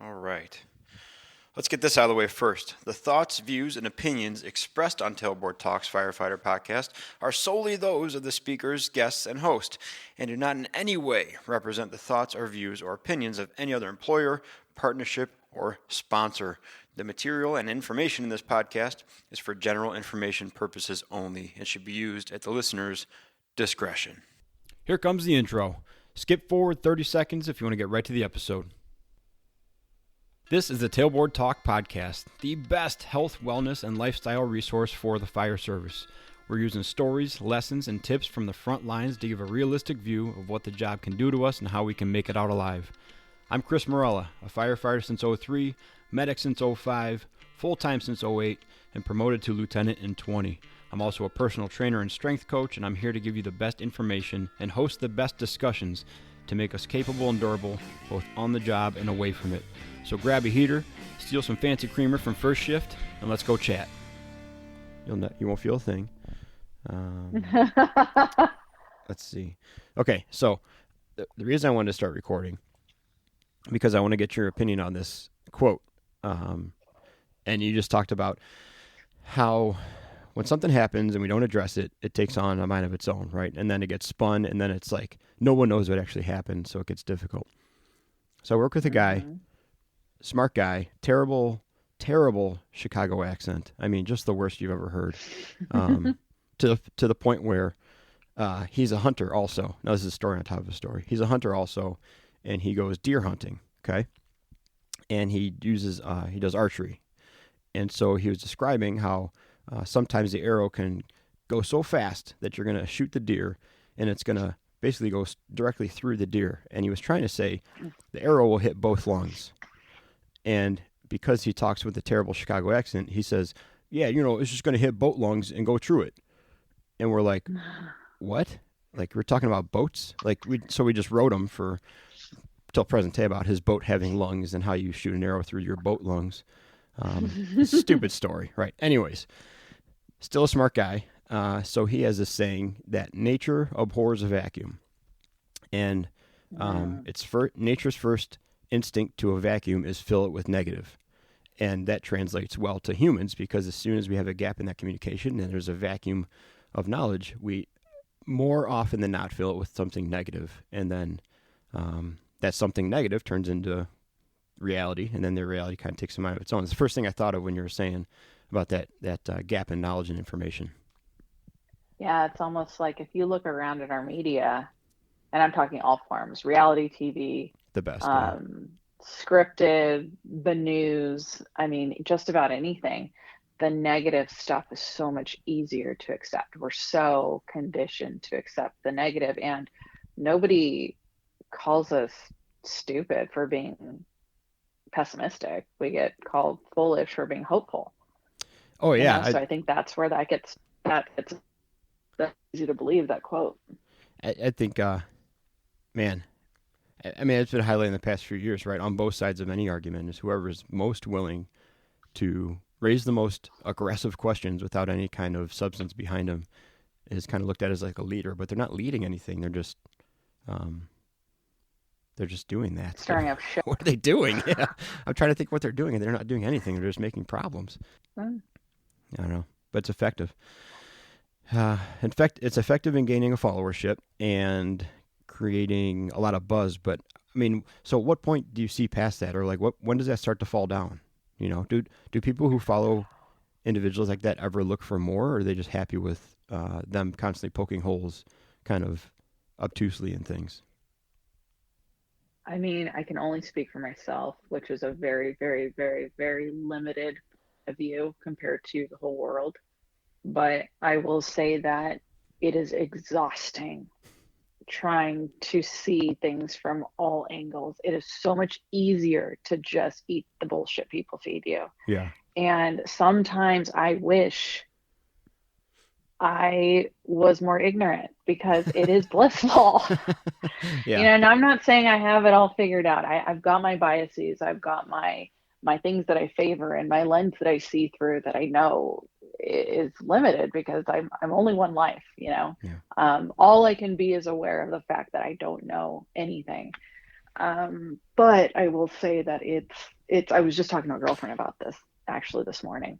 All right. Let's get this out of the way first. The thoughts, views, and opinions expressed on Tailboard Talks Firefighter podcast are solely those of the speakers, guests, and host, and do not in any way represent the thoughts or views or opinions of any other employer, partnership, or sponsor. The material and information in this podcast is for general information purposes only and should be used at the listener's discretion. Here comes the intro. Skip forward 30 seconds if you want to get right to the episode. This is the Tailboard Talk Podcast, the best health, wellness, and lifestyle resource for the fire service. We're using stories, lessons, and tips from the front lines to give a realistic view of what the job can do to us and how we can make it out alive. I'm Chris Morella, a firefighter since 03, medic since 05, full-time since 08, and promoted to lieutenant in 20. I'm also a personal trainer and strength coach, and I'm here to give you the best information and host the best discussions to make us capable and durable, both on the job and away from it. So grab a heater, steal some fancy creamer from First Shift, and let's go chat. You won't feel a thing. Let's see. Okay, so the reason I wanted to start recording, because I want to get your opinion on this quote. And you just talked about how when something happens and we don't address it, it takes on a mind of its own, right? And then it gets spun, and then it's like no one knows what actually happened, so it gets difficult. So I work with a guy, smart guy, terrible Chicago accent. I mean, just the worst you've ever heard. To the point where he's a hunter also. Now, this is a story on top of a story. He's a hunter also, and he goes deer hunting, okay? And he does archery. And so he was describing how sometimes the arrow can go so fast that you're going to shoot the deer, and it's going to basically go directly through the deer. And he was trying to say the arrow will hit both lungs. And because he talks with a terrible Chicago accent, he says, yeah, it's just going to hit boat lungs and go through it. And we're like, what? Like, we're talking about boats? So we just wrote him till present day about his boat having lungs and how you shoot an arrow through your boat lungs. Stupid story, right? Anyways, still a smart guy. So he has this saying that nature abhors a vacuum. And nature's first instinct to a vacuum is fill it with negative. And that translates well to humans, because as soon as we have a gap in that communication and there's a vacuum of knowledge, we more often than not fill it with something negative. And then that something negative turns into reality, and then the reality kind of takes a mind of its own. It's the first thing I thought of when you were saying about that gap in knowledge and information. Yeah, it's almost like if you look around at our media, and I'm talking all forms, reality TV, The best. scripted, the news, I mean, just about anything. The negative stuff is so much easier to accept. We're so conditioned to accept the negative, and nobody calls us stupid for being pessimistic. We get called foolish for being hopeful. Oh yeah. So I think that's where that's easy to believe, that quote. I think, man, I mean, it's been highlighted in the past few years, right? On both sides of any argument is whoever is most willing to raise the most aggressive questions without any kind of substance behind them is kind of looked at as like a leader, but they're not leading anything. They're just doing that. Stirring up shit. What are they doing? Yeah. I'm trying to think what they're doing, and they're not doing anything. They're just making problems. I don't know, but it's effective. In fact, it's effective in gaining a followership and creating a lot of buzz. But I mean, so at what point do you see past that, or like when does that start to fall down? Do people who follow individuals like that ever look for more, or are they just happy with them constantly poking holes kind of obtusely in things? I mean, I can only speak for myself, which is a very, very, very, very limited view compared to the whole world. But I will say that it is exhausting trying to see things from all angles. It is so much easier to just eat the bullshit people feed you. Yeah. And sometimes I wish I was more ignorant, because it is blissful. Yeah. And I'm not saying I have it all figured out. I've got my biases. I've got my things that I favor, and my lens that I see through that I know is limited, because I'm only one life, Yeah. All I can be is aware of the fact that I don't know anything. But I will say that I was just talking to a girlfriend about this actually this morning,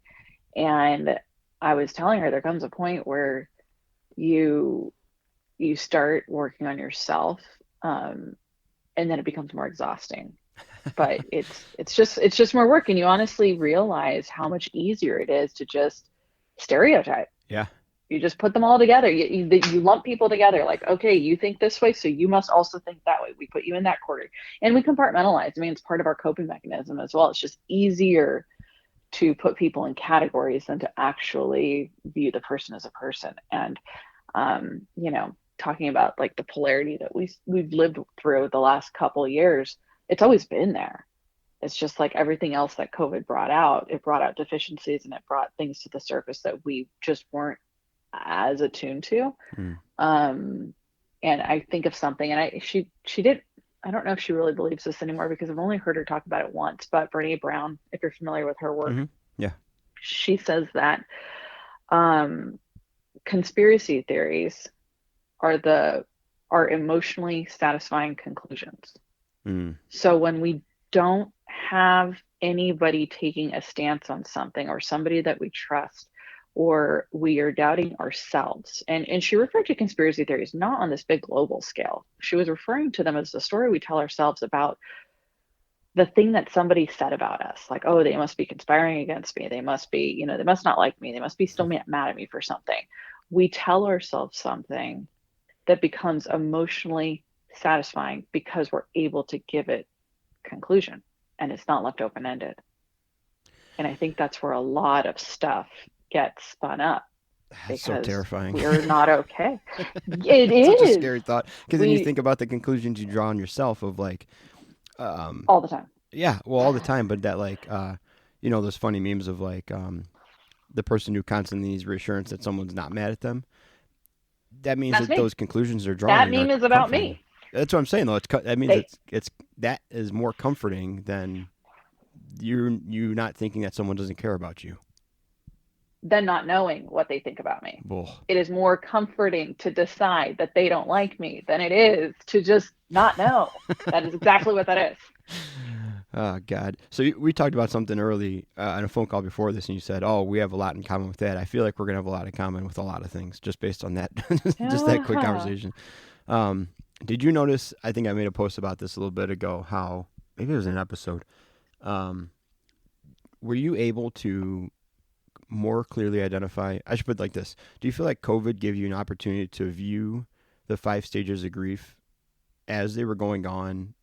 and I was telling her there comes a point where you you start working on yourself, um, and then it becomes more exhausting. But it's just more work, and you honestly realize how much easier it is to just stereotype. Yeah. You just put them all together. You lump people together like, okay, you think this way, so you must also think that way. We put you in that quarter, and we compartmentalize. I mean, it's part of our coping mechanism as well. It's just easier to put people in categories than to actually view the person as a person. And talking about like the polarity that we've lived through the last couple of years, it's always been there. It's just like everything else that COVID brought out. It brought out deficiencies and it brought things to the surface that we just weren't as attuned to. Mm. And I think of something, and she did. I don't know if she really believes this anymore because I've only heard her talk about it once. But Brene Brown, if you're familiar with her work, Mm-hmm. Yeah. she says that um, conspiracy theories are emotionally satisfying conclusions. Mm. So when we don't have anybody taking a stance on something or somebody that we trust, or we are doubting ourselves. And she referred to conspiracy theories not on this big global scale. She was referring to them as the story we tell ourselves about the thing that somebody said about us. Like, oh, they must be conspiring against me. They must be, they must not like me. They must be still mad at me for something. We tell ourselves something that becomes emotionally satisfying because we're able to give it conclusion and it's not left open ended. And I think that's where a lot of stuff gets spun up That's so because terrifying. we're not okay. It It's such a is. scary thought because then you think about the conclusions you draw on yourself of like, All the time. yeah, well, all the time, but that like, those funny memes of like, the person who constantly needs reassurance that someone's not mad at them. That means That's that me. those conclusions they're That drawing are meme is about comforting. me. That's what I'm saying though. That means They it's that is more comforting than you not thinking that someone doesn't care about you. Then not knowing what they think about me. Ugh. It is more comforting to decide that they don't like me than it is to just not know. That is exactly what that is. Oh God! So we talked about something early on a phone call before this, and you said, "Oh, we have a lot in common with that." I feel like we're gonna have a lot in common with a lot of things just based on that, just that quick conversation. Did you notice? I think I made a post about this a little bit ago. How maybe it was an episode. Were you able to more clearly identify? I should put it like this: do you feel like COVID gave you an opportunity to view the 5 stages of grief as they were going on?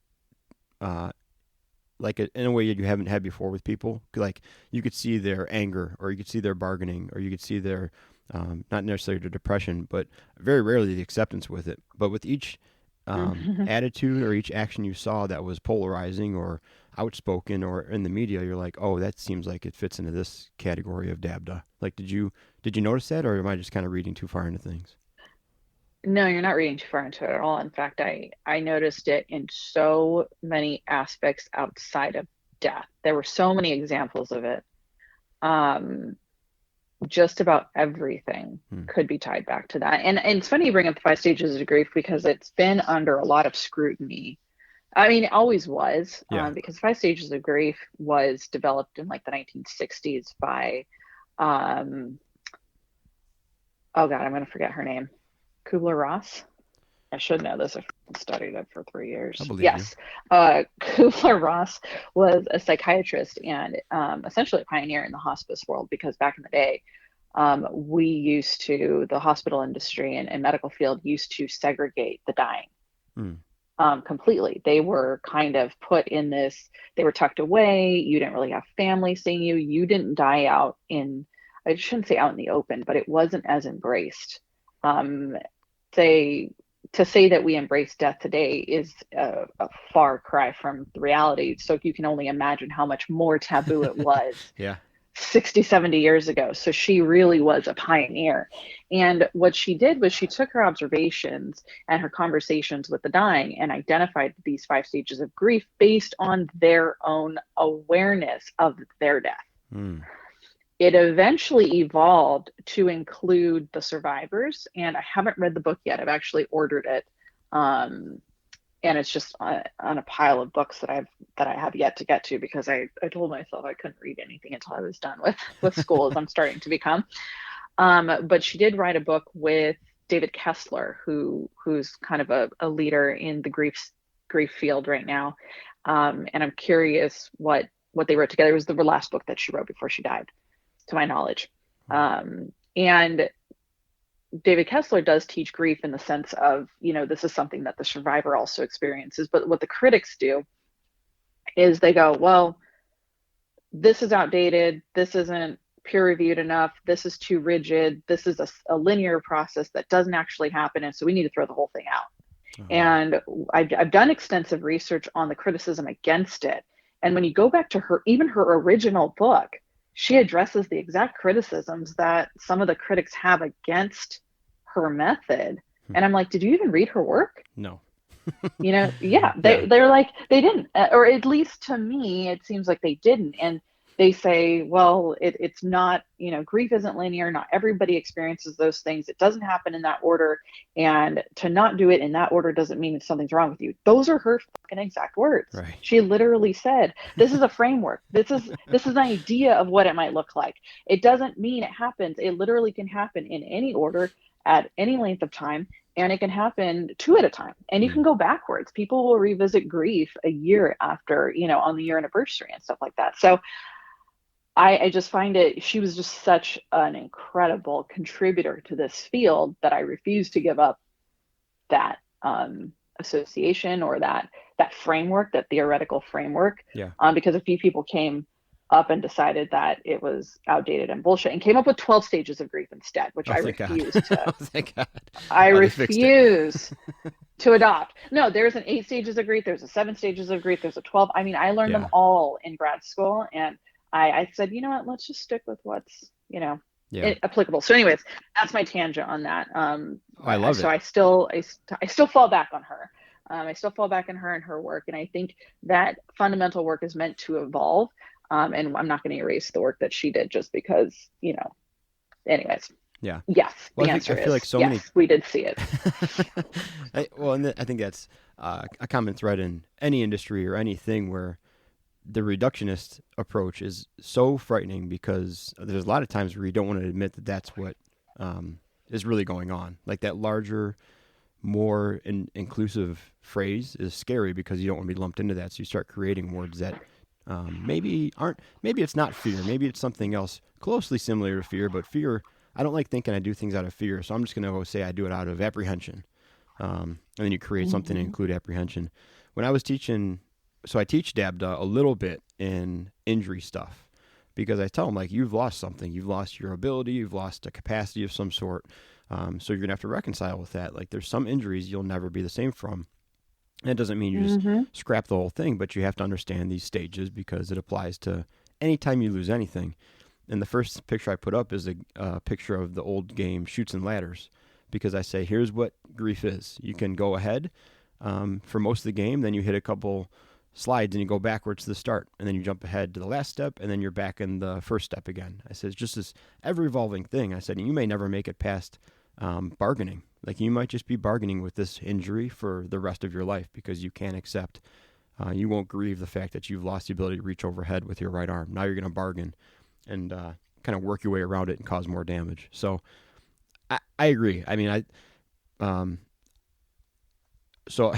Like in a way you haven't had before with people. Like you could see their anger, or you could see their bargaining, or you could see their not necessarily their depression, but very rarely the acceptance with it. But with each attitude or each action you saw that was polarizing or outspoken or in the media, you're like, oh, that seems like it fits into this category of Dabda. Like, did you notice that, or am I just kind of reading too far into things? No, you're not reading too far into it at all. In fact, I noticed it in so many aspects outside of death. There were so many examples of it. Um, just about everything Hmm. could be tied back to that. And it's funny you bring up the 5 stages of grief because it's been under a lot of scrutiny. I mean, it always was, Yeah. because 5 stages of grief was developed in like the 1960s by, um, oh God, I'm going to forget her name. Kubler-Ross. I should know this. I've studied it for 3 years. I believe you. Yes. Kubler-Ross was a psychiatrist and essentially a pioneer in the hospice world because back in the day, the hospital industry and medical field used to segregate the dying Hmm. completely. They were kind of put in this, they were tucked away. You didn't really have family seeing you. You didn't die out I shouldn't say out in the open, but it wasn't as embraced. Um, they to say that we embrace death today is a far cry from the reality. So you can only imagine how much more taboo it was Yeah. 60, 70 years ago. So she really was a pioneer. And what she did was she took her observations and her conversations with the dying and identified these 5 stages of grief based on their own awareness of their death. Hmm. It eventually evolved to include the survivors, and I haven't read the book yet. I've actually ordered it. and it's just on a pile of books that I have yet to get to, because I told myself I couldn't read anything until I was done with school, as I'm starting to become. But she did write a book with David Kessler, who's kind of a leader in the grief field right now. And I'm curious what they wrote together. It was the last book that she wrote before she died, to my knowledge. And David Kessler does teach grief in the sense of, this is something that the survivor also experiences. But what the critics do is they go, well, this is outdated. This isn't peer reviewed enough. This is too rigid. This is a linear process that doesn't actually happen. And so we need to throw the whole thing out. And I've done extensive research on the criticism against it. And when you go back to even her original book, she addresses the exact criticisms that some of the critics have against her method. And I'm like, did you even read her work? No. They're like, they didn't, or at least to me, it seems like they didn't. And they say, well, it's not, grief isn't linear. Not everybody experiences those things. It doesn't happen in that order. And to not do it in that order doesn't mean something's wrong with you. Those are her fucking exact words. Right. She literally said, this is a framework. This is an idea of what it might look like. It doesn't mean it happens. It literally can happen in any order at any length of time. And it can happen 2 at a time. And you can go backwards. People will revisit grief a year after, on the year anniversary and stuff like that. So I just find she was just such an incredible contributor to this field that I refuse to give up that association or that framework, that theoretical framework. Yeah. Because a few people came up and decided that it was outdated and bullshit and came up with 12 stages of grief instead, which I refuse to. Thank God. I refuse to adopt. No, there's an 8 stages of grief. There's a 7 stages of grief. There's a 12. I mean, I learned them all in grad school, and I said, you know what, let's just stick with what's, applicable. So anyways, that's my tangent on that. I love it. So I still fall back on her. I still fall back on her and her work. And I think that fundamental work is meant to evolve. And I'm not going to erase the work that she did just because, anyways. Yeah. Yes. Well, the answer I feel like so yes, many. We did see it. I think that's a common thread in any industry or anything where the reductionist approach is so frightening, because there's a lot of times where you don't want to admit that that's what is really going on. Like that larger, more inclusive phrase is scary because you don't want to be lumped into that. So you start creating words that maybe it's not fear. Maybe it's something else closely similar to fear, but fear, I don't like thinking I do things out of fear. So I'm just going to go say I do it out of apprehension. And then you create something to include apprehension. When I was teaching, so I teach DABDA a little bit in injury stuff, because I tell them, like, you've lost something. You've lost your ability. You've lost a capacity of some sort. So you're going to have to reconcile with that. Like, there's some injuries you'll never be the same from. And it doesn't mean you just scrap the whole thing, but you have to understand these stages because it applies to any time you lose anything. And the first picture I put up is a picture of the old game Chutes and Ladders, because I say, here's what grief is. You can go ahead for most of the game, then you hit a couple slides and you go backwards to the start, and then you jump ahead to the last step, and then you're back in the first step again. I said, it's just this ever-evolving thing. I said, you may never make it past bargaining. Like, you might just be bargaining with this injury for the rest of your life because you can't accept, you won't grieve the fact that you've lost the ability to reach overhead with your right arm. Now you're going to bargain and kind of work your way around it and cause more damage. So I agree. I mean, so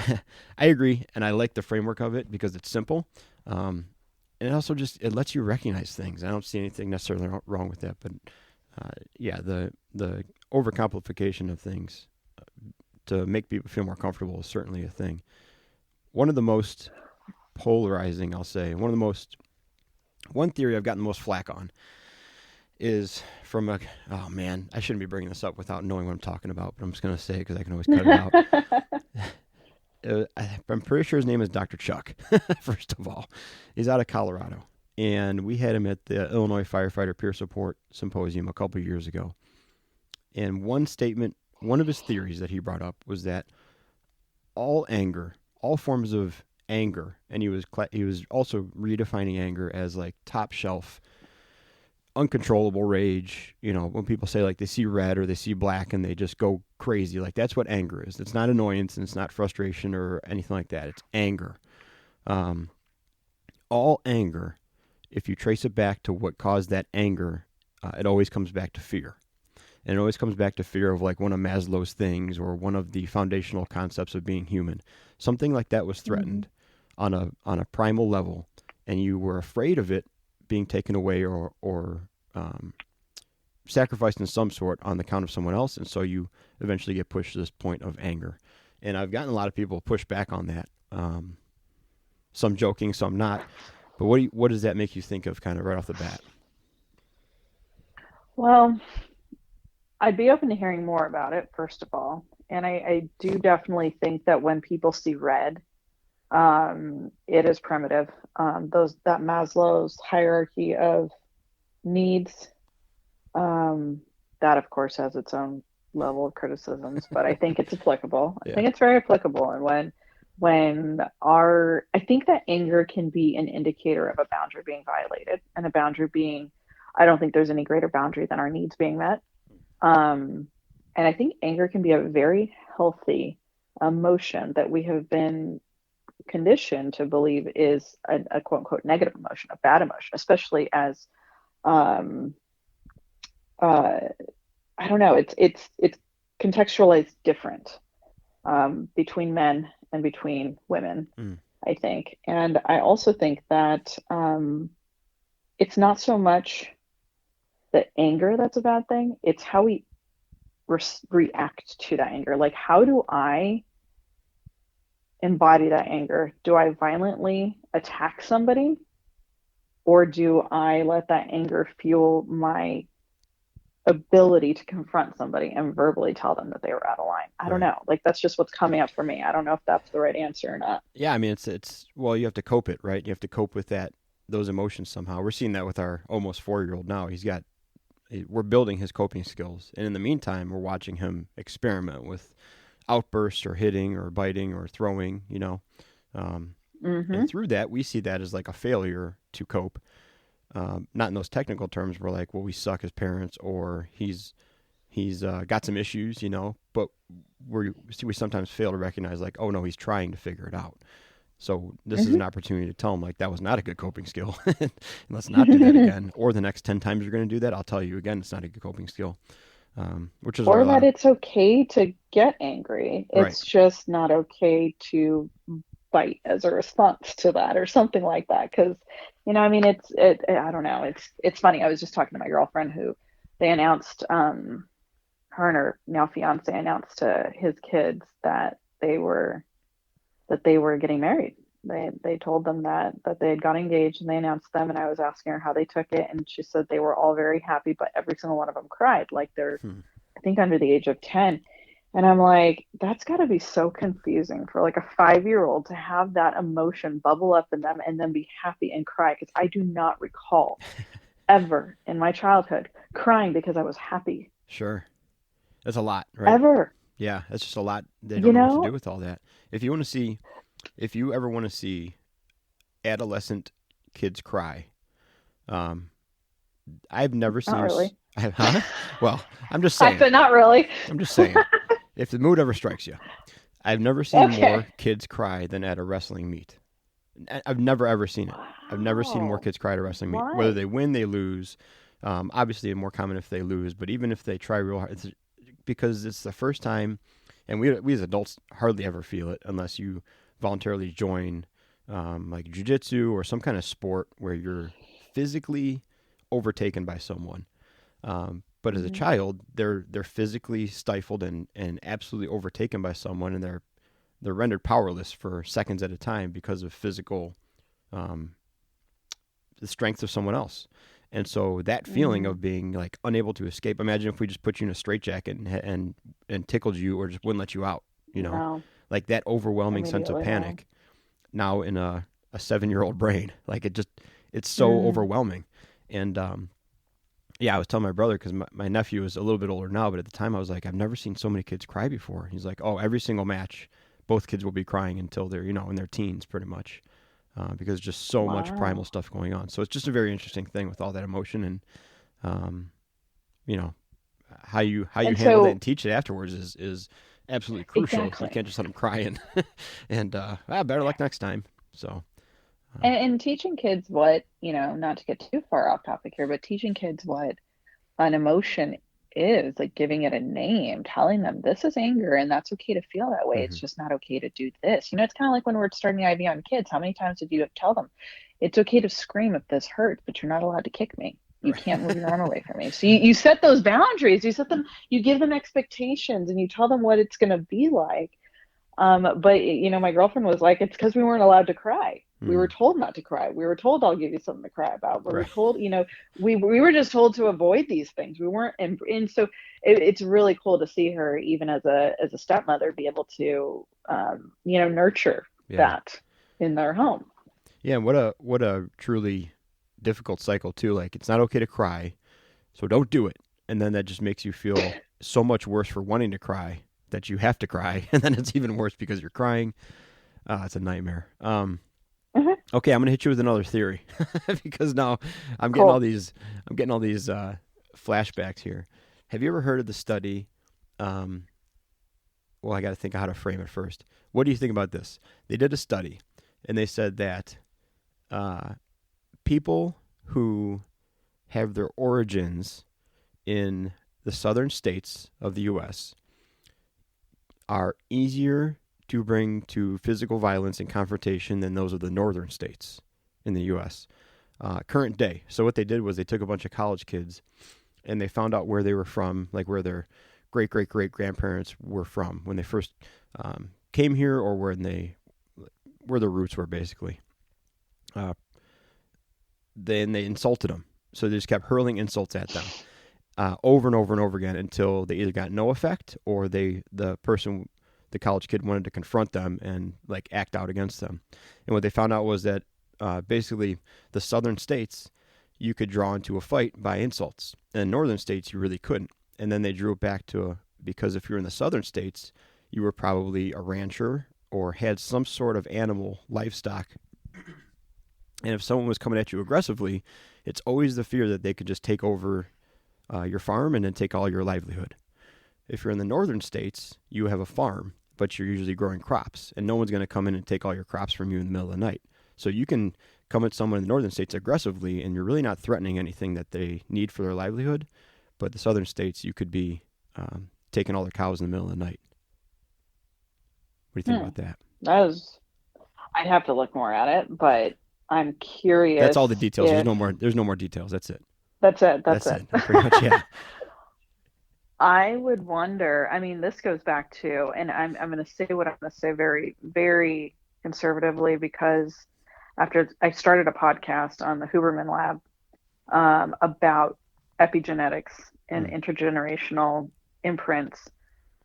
I agree, and I like the framework of it because it's simple. And it also it lets you recognize things. I don't see anything necessarily wrong with that, but the overcomplication of things to make people feel more comfortable is certainly a thing. One of the most polarizing, I'll say, one theory I've gotten the most flack on is from oh man, I shouldn't be bringing this up without knowing what I'm talking about, but I'm just going to say it because I can always cut it out. I'm pretty sure his name is Dr. Chuck, first of all. He's out of Colorado. And we had him at the Illinois Firefighter Peer Support Symposium a couple of years ago. And one of his theories that he brought up was that all forms of anger, and he was also redefining anger as like top shelf uncontrollable rage. When people say like they see red or they see black and they just go crazy, like that's what anger is. It's not annoyance and it's not frustration or anything like that. It's anger. All anger, if you trace it back to what caused that anger, it always comes back to fear. And it always comes back to fear of like one of Maslow's things or one of the foundational concepts of being human. Something like that was threatened on a primal level, and you were afraid of it being taken away or sacrificed in some sort on the count of someone else, and so you eventually get pushed to this point of anger. And I've gotten a lot of people push back on that. Some joking, some not. But what does that make you think of kind of right off the bat? Well, I'd be open to hearing more about it, first of all. And I do definitely think that when people see red, it is primitive. That Maslow's hierarchy of needs, that of course has its own level of criticisms, but I think it's applicable. Yeah. I think it's very applicable. And I think that anger can be an indicator of a boundary being violated, and a boundary being, I don't think there's any greater boundary than our needs being met. And I think anger can be a very healthy emotion that we have been conditioned to believe is a quote unquote negative emotion, a bad emotion, especially as I don't know, it's contextualized different between men and between women, I think. And I also think that it's not so much the anger that's a bad thing, it's how we react to that anger. Like, how do I embody that anger? Do I violently attack somebody, or do I let that anger fuel my ability to confront somebody and verbally tell them that they were out of line? I don't know. Like, that's just what's coming up for me. I don't know if that's the right answer or not. Yeah, I mean, it's well, you have to cope it, right? You have to cope with those emotions somehow. We're seeing that with our almost 4-year-old now. We're building his coping skills, and in the meantime, we're watching him experiment with outbursts or hitting or biting or throwing. And through that, we see that as like a failure to cope. Not in those technical terms. We're like, well, we suck as parents, or he's got some issues, but we sometimes fail to recognize like, oh no, he's trying to figure it out. So this is an opportunity to tell him like, that was not a good coping skill. Let's not do that again. Or the next 10 times you're going to do that, I'll tell you again, it's not a good coping skill. Which is or that it's okay to get angry. It's just not okay to bite as a response to that or something like that. Because, I don't know. It's funny. I was just talking to my girlfriend who they announced, her and her now fiance announced to his kids that they were getting married. They told them that they had got engaged, and they announced them. And I was asking her how they took it, and she said they were all very happy, but every single one of them cried. Like, they're, I think, under the age of 10. And I'm like, that's got to be so confusing for like a 5-year-old to have that emotion bubble up in them and then be happy and cry. Because I do not recall ever in my childhood crying because I was happy. Sure. That's a lot, right? Ever. Yeah, that's just a lot. They don't know what to do with all that. If you ever want to see adolescent kids cry, I've never seen. Not really. Huh? Well, I'm just saying. I said not really. I'm just saying. If the mood ever strikes you, I've never seen more kids cry than at a wrestling meet. I've never ever seen it. I've never seen more kids cry at a wrestling meet. Why? Whether they win, they lose. Obviously, it's more common if they lose. But even if they try real hard, it's because it's the first time, and we as adults hardly ever feel it unless you voluntarily join like jiu-jitsu or some kind of sport where you're physically overtaken by someone. But as a child, they're physically stifled and absolutely overtaken by someone, and they're rendered powerless for seconds at a time because of physical, the strength of someone else. And so that feeling of being like unable to escape. Imagine if we just put you in a straitjacket and tickled you or just wouldn't let you out. Like that overwhelming sense of panic. Now in a 7-year-old brain, like it's so overwhelming. And yeah, I was telling my brother because my nephew is a little bit older now, but at the time I was like, I've never seen so many kids cry before. He's like, oh, every single match, both kids will be crying until they're, in their teens pretty much, because just so much primal stuff going on. So it's just a very interesting thing with all that emotion. um, you know, how you And handle that so and teach it afterwards is absolutely crucial. You exactly. can't just let them cry and better luck next time. So And teaching kids what, not to get too far off topic here, but teaching kids what an emotion is, like giving it a name, telling them this is anger and that's okay to feel that way. It's mhm. just not okay to do this. It's kind of like when we're starting the IV on kids. How many times did you tell them it's okay to scream if this hurts, but you're not allowed to kick me? You can't move your arm away from me. So you set those boundaries, you give them expectations and you tell them what it's going to be like. But my girlfriend was like, it's because we weren't allowed to cry. We were Mm, told not to cry. We were told I'll give you something to cry about. We were right. told, we were just told to avoid these things. We weren't, and so it's really cool to see her even as a stepmother be able to, nurture Yeah. that in their home. Yeah. What a truly difficult cycle too. Like it's not okay to cry, so don't do it. And then that just makes you feel so much worse for wanting to cry that you have to cry, and then it's even worse because you're crying. It's a nightmare. Mhm. Okay, I'm gonna hit you with another theory because now I'm getting all Cool. these I'm getting all these flashbacks here. Have you ever heard of the study? Um, well, I got to think of how to frame it first. What do you think about this? They did a study, and they said that uh, people who have their origins in the southern states of the U.S. are easier to bring to physical violence and confrontation than those of the northern states in the U.S. Current day. So what they did was they took a bunch of college kids and they found out where they were from, like where their great great great grandparents were from when they first came here, or where their roots were basically. Uh, then they insulted them, so they just kept hurling insults at them over and over and over again until they either got no effect or the college kid wanted to confront them and like act out against them. And what they found out was that basically the southern states you could draw into a fight by insults, and northern states you really couldn't. And then they drew it back to because if you're in the southern states, you were probably a rancher or had some sort of animal livestock. And if someone was coming at you aggressively, it's always the fear that they could just take over your farm and then take all your livelihood. If you're in the northern states, you have a farm, but you're usually growing crops, and no one's going to come in and take all your crops from you in the middle of the night. So you can come at someone in the northern states aggressively, and you're really not threatening anything that they need for their livelihood. But the southern states, you could be taking all their cows in the middle of the night. What do you think Hmm. about that? That is, I'd have to look more at it, but I'm That's curious all the details. There's if no more. There's no more details. That's it. that's it. That's That's it. it. Pretty much. Yeah. I would wonder, I mean, this goes back to, and I'm going to say what I'm going to say very, very conservatively because after I started a podcast on the Huberman Lab about epigenetics and Mm. intergenerational imprints.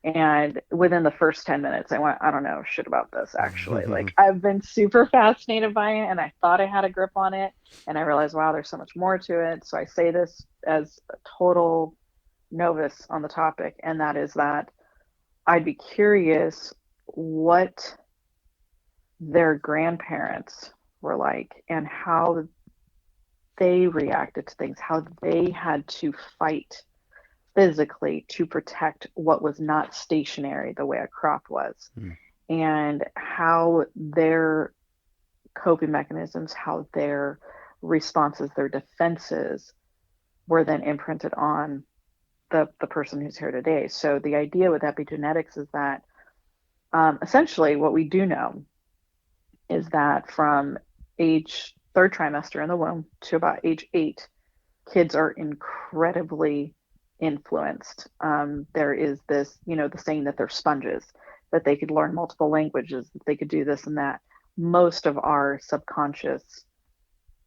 And within the first 10 minutes, I went, I don't know shit about this actually. Like, I've been super fascinated by it and I thought I had a grip on it. And I realized, wow, there's so much more to it. So I say this as a total novice on the topic, and that is that I'd be curious what their grandparents were like and how they reacted to things, how they had to fight physically to protect what was not stationary the way a crop was, Mm. and how their coping mechanisms, how their responses, their defenses were then imprinted on the person who's here today. So the idea with epigenetics is that essentially what we do know is that from age third trimester in the womb to about age 8, kids are incredibly influenced. There is this, the saying that they're sponges, that they could learn multiple languages, that they could do this and that. Most of our subconscious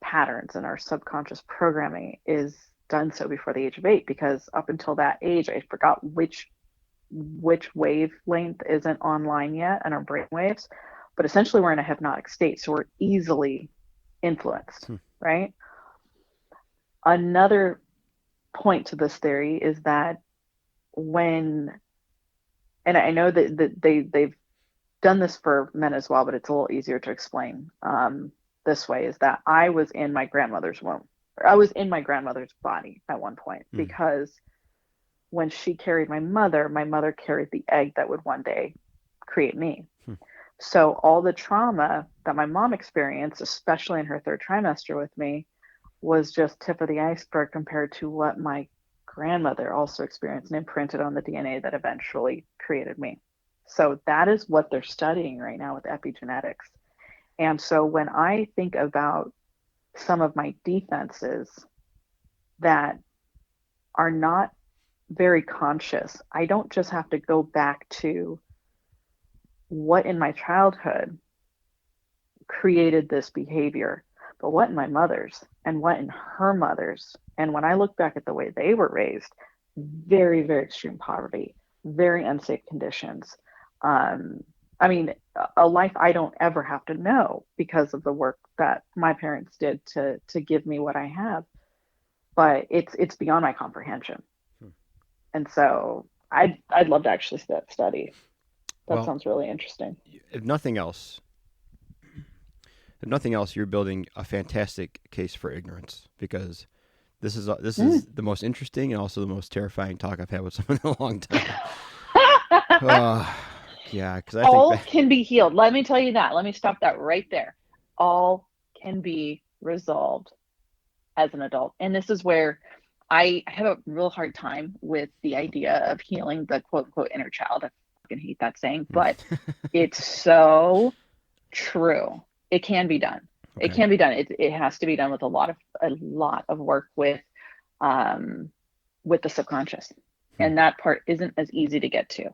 patterns and our subconscious programming is done so before the age of 8, because up until that age, I forgot which wavelength isn't online yet in our brain waves, but essentially we're in a hypnotic state, so we're easily influenced, Hmm. right? Another point to this theory is that when, and I know that they've done this for men as well, but it's a little easier to explain this way, is that I was in my grandmother's womb, I was in my grandmother's body at one point, Mm. because when she carried my mother carried the egg that would one day create me. Hmm. So all the trauma that my mom experienced, especially in her third trimester with me, was just tip of the iceberg compared to what my grandmother also experienced and imprinted on the DNA that eventually created me. So that is what they're studying right now with epigenetics. And so when I think about some of my defenses that are not very conscious, I don't just have to go back to what in my childhood created this behavior, but what in my mother's and what in her mother's. And when I look back at the way they were raised, very, very extreme poverty, very unsafe conditions. I mean, a life I don't ever have to know because of the work that my parents did to give me what I have. But it's beyond my comprehension. Hmm. And so I'd love to actually study. That Well, sounds really interesting. if nothing else, you're building a fantastic case for ignorance, because this is the most interesting and also the most terrifying talk I've had with someone in a long time. Yeah, because I All think can be healed. Let me tell you that. Let me stop that right there. All can be resolved as an adult. And this is where I have a real hard time with the idea of healing the quote unquote inner child. I fucking hate that saying, but it's so true. It can be done. Okay. It can be done. It has to be done with a lot of work with the subconscious. And that part isn't as easy to get to.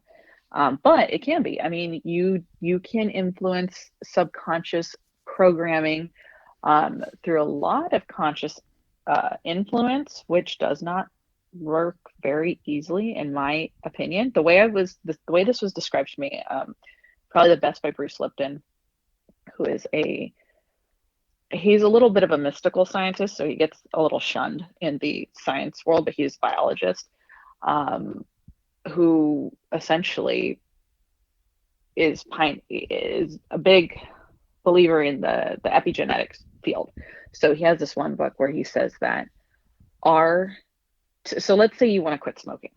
But it can be. I mean, you can influence subconscious programming through a lot of conscious influence, which does not work very easily, in my opinion. The way this was described to me, probably the best by Bruce Lipton, who is he's a little bit of a mystical scientist, so he gets a little shunned in the science world, but he's a biologist. Who essentially is a big believer in the epigenetics field. So he has this one book where he says that so let's say you want to quit smoking,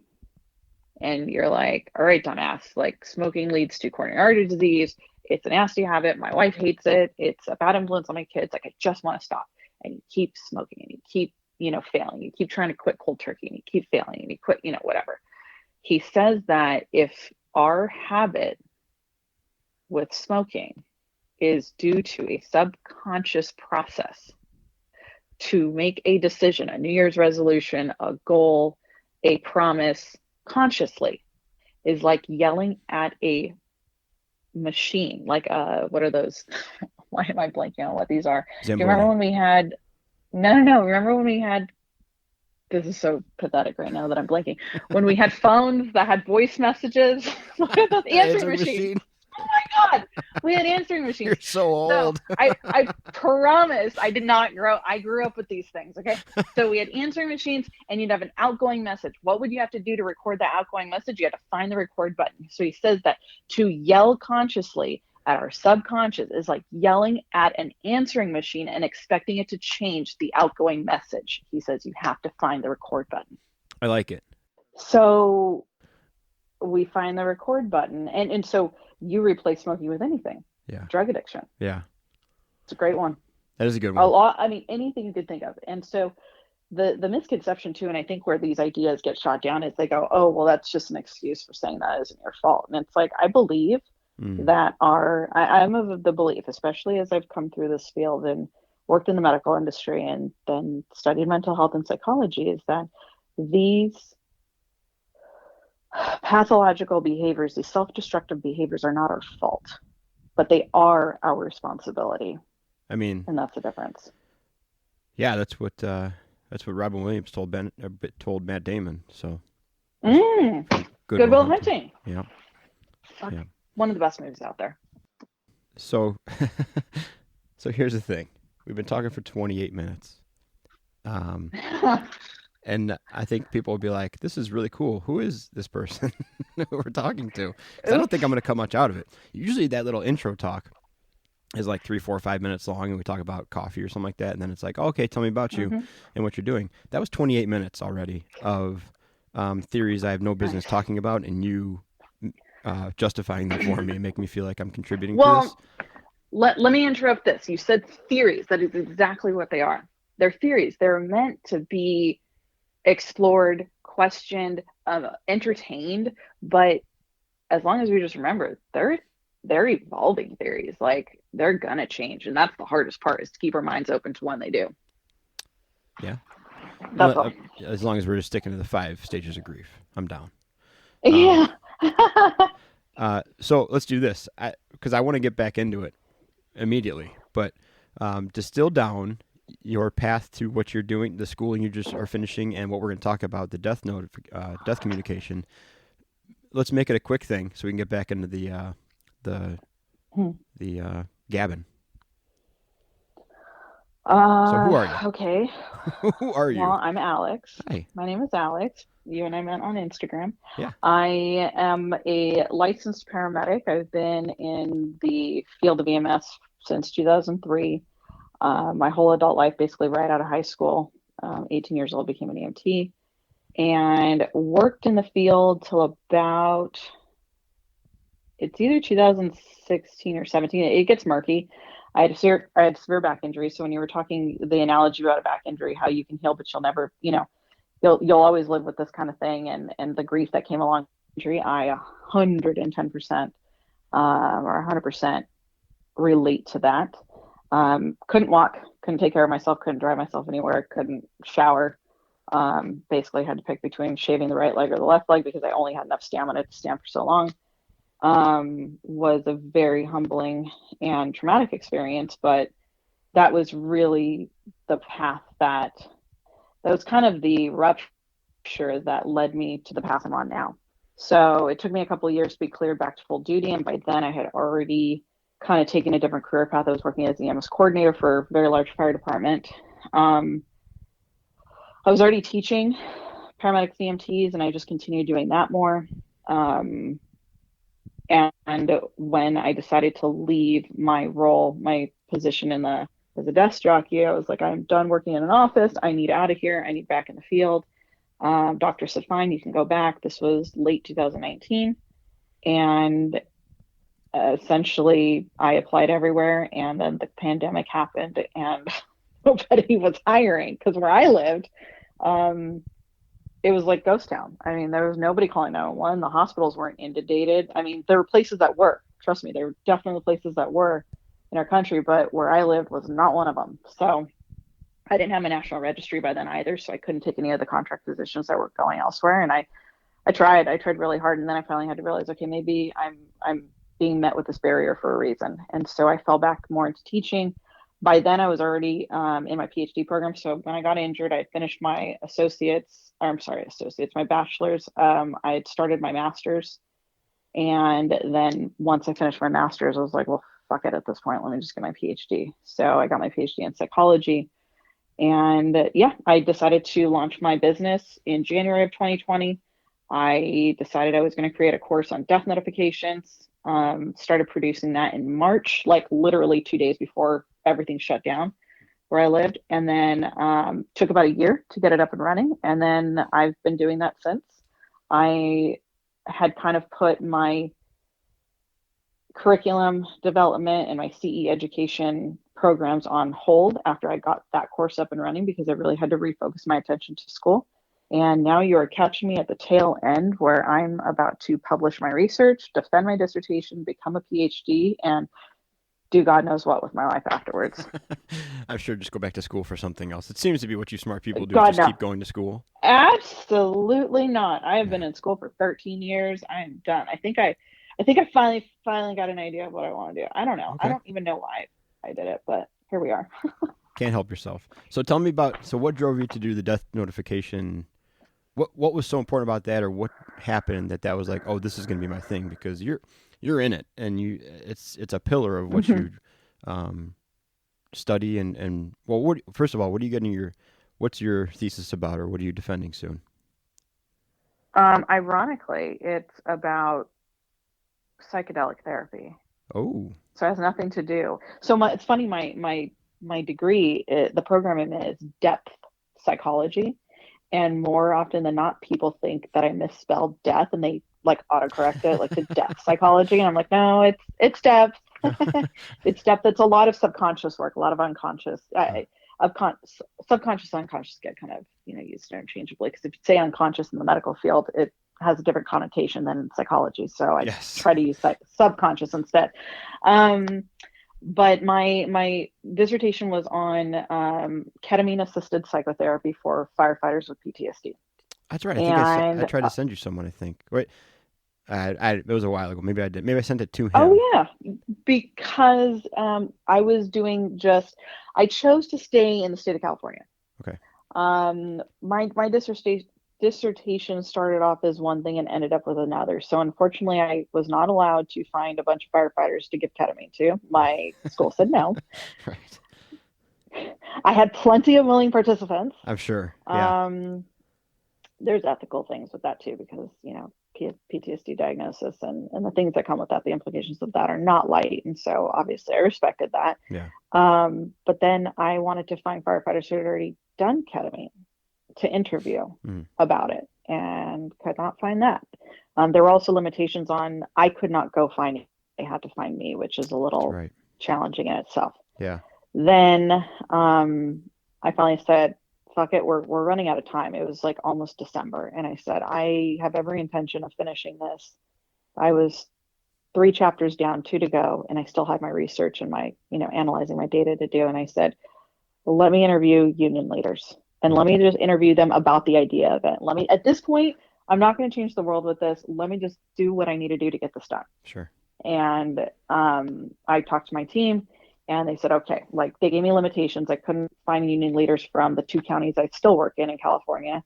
and you're like, all right, dumbass, like smoking leads to coronary artery disease. It's a nasty habit. My wife hates it. It's a bad influence on my kids. Like, I just want to stop. And you keep smoking, and you keep, failing. You keep trying to quit cold turkey, and you keep failing, and you quit, whatever. He says that if our habit with smoking is due to a subconscious process to make a decision, a New Year's resolution, a goal, a promise consciously, is like yelling at a machine. Like, what are those? Why am I blanking on what these are? Zamboni. Do you remember when we had, no, remember when we had, this is so pathetic right now that I'm blanking. When we had phones that had voice messages, look at those answering machines. Oh my God, we had answering machines. You're so old. So I promise I did not I grew up with these things, okay? So we had answering machines, and you'd have an outgoing message. What would you have to do to record that outgoing message? You had to find the record button. So he says that to yell consciously at our subconscious is like yelling at an answering machine and expecting it to change the outgoing message. He says you have to find the record button. I like it. So we find the record button, and so you replace smoking with anything. Yeah. Drug addiction. Yeah. It's a great one. That is a good one. A lot. I mean, anything you could think of. And so the misconception too, and I think where these ideas get shot down is they go, oh, well, that's just an excuse for saying that isn't your fault. And it's like, I believe that I'm of the belief, especially as I've come through this field and worked in the medical industry and then studied mental health and psychology, is that these pathological behaviors, these self-destructive behaviors, are not our fault, but they are our responsibility. I mean, and that's the difference. Yeah, that's what Robin Williams told Matt Damon. So Good Will Hunting. Yeah. Yeah. One of the best movies out there. So here's the thing. We've been talking for 28 minutes. And I think people will be like, this is really cool. Who is this person who we're talking to? 'Cause I don't think I'm going to come much out of it. Usually that little intro talk is like 3, 4, 5 minutes long, and we talk about coffee or something like that, and then it's like, oh, okay, tell me about you Mm-hmm. and what you're doing. That was 28 minutes already of theories I have no business Nice. talking about, and you justifying them for me and making me feel like I'm contributing to this. Well, let me interrupt this. You said theories. That is exactly what they are. They're theories. They're meant to be explored, questioned, entertained. But as long as we just remember, they're evolving theories. Like they're gonna change, and that's the hardest part is to keep our minds open to when they do. Yeah. That's all. As long as we're just sticking to the 5 stages of grief, I'm down. Um, Yeah. so let's do this because I want to get back into it immediately. But distill down your path to what you're doing, the schooling you just are finishing, and what we're going to talk about, the death communication. Let's make it a quick thing so we can get back into the gabbing. So who are you? Okay. Who are Well, you? I'm Alex. Hi. My name is Alex. You and I met on Instagram. Yeah. I am a licensed paramedic. I've been in the field of EMS since 2003. My whole adult life, basically right out of high school. 18 years old, became an EMT and worked in the field till about, it's either 2016 or 17. It gets murky. I had severe back injury. So when you were talking the analogy about a back injury, how you can heal, but you'll never, you'll always live with this kind of thing, and the grief that came along with injury, I 110% or 100% relate to that. Couldn't walk, couldn't take care of myself, couldn't drive myself anywhere, couldn't shower. Basically had to pick between shaving the right leg or the left leg because I only had enough stamina to stand for so long. Was a very humbling and traumatic experience, but that was really the path that was kind of the rupture that led me to the path I'm on now. So it took me a couple of years to be cleared back to full duty, and by then I had already kind of taken a different career path. I was working as the EMS coordinator for a very large fire department. I was already teaching paramedics EMTs, and I just continued doing that more. And when I decided to leave my role, my position as a desk jockey, I was like, I'm done working in an office. I need out of here. I need back in the field. Doctor said, fine, you can go back. This was late 2019. And essentially, I applied everywhere. And then the pandemic happened and nobody was hiring because where I lived, it was like ghost town. I mean, there was nobody calling 911. The hospitals weren't inundated. I mean, there were places that were. Trust me, there were definitely places that were in our country, but where I lived was not one of them. So I didn't have a national registry by then either, so I couldn't take any of the contract positions that were going elsewhere. And I tried really hard, and then I finally had to realize, okay, maybe I'm being met with this barrier for a reason. And so I fell back more into teaching. By then I was already in my PhD program. So when I got injured, I had finished my my bachelor's. I had started my master's. And then once I finished my master's, I was like, well, fuck it at this point. Let me just get my PhD. So I got my PhD in psychology. And yeah, I decided to launch my business in January of 2020. I decided I was going to create a course on death notifications. Started producing that in March, like literally 2 days before everything shut down where I lived. And then took about a year to get it up and running. And then I've been doing that since. I had kind of put my curriculum development and my CE education programs on hold after I got that course up and running because I really had to refocus my attention to school. And now you are catching me at the tail end where I'm about to publish my research, defend my dissertation, become a PhD, and do God knows what with my life afterwards. I'm sure just go back to school for something else. It seems to be what you smart people do, God, just no. keep going to school. Absolutely not. I have been in school for 13 years. I am done. I think I finally got an idea of what I want to do. I don't know. Okay. I don't even know why I did it, but here we are. Can't help yourself. So tell me so what drove you to do the death notification? What was so important about that, or what happened that was like, oh, this is going to be my thing? Because you're in it, and it's a pillar of what you study and well, first of all, what are you getting what's your thesis about, or what are you defending soon? Ironically, it's about psychedelic therapy. Oh. So it has nothing to do. So it's funny. My degree, the program I'm in is depth psychology, and more often than not, people think that I misspelled death, and they like autocorrect it like to death psychology, and I'm like, no, it's depth. It's depth. It's a lot of subconscious work, a lot of unconscious. Subconscious, unconscious get kind of used interchangeably, because if you say unconscious in the medical field, it has a different connotation than in psychology. So I Yes. try to use subconscious instead. But my dissertation was on ketamine assisted psychotherapy for firefighters with PTSD. That's right. I think I And tried to send you someone. I think. Wait, it was a while ago. Maybe I did. Maybe I sent it to him. oh yeah, because I was I chose to stay in the state of California. Okay. My dissertation started off as one thing and ended up with another. So unfortunately, I was not allowed to find a bunch of firefighters to give ketamine to. My school said no. Right. I had plenty of willing participants. I'm sure. Yeah. There's ethical things with that too, because PTSD diagnosis and the things that come with that, the implications of that are not light, and so obviously I respected that. Yeah. But then I wanted to find firefighters who had already done ketamine to interview about it, and could not find that. There were also limitations on, I could not go find it. They had to find me, which is a little challenging in itself. Yeah. Then I finally said, fuck it, we're running out of time. It was like almost December, and I said, I have every intention of finishing this. I was 3 chapters down, 2 to go, and I still had my research and my analyzing my data to do. And I said, let me interview union leaders, and let me just interview them about the idea of it. At this point, I'm not going to change the world with this. Let me just do what I need to do to get this done. Sure. And I talked to my team, and they said, okay, like they gave me limitations. I couldn't find union leaders from the 2 counties I still work in California.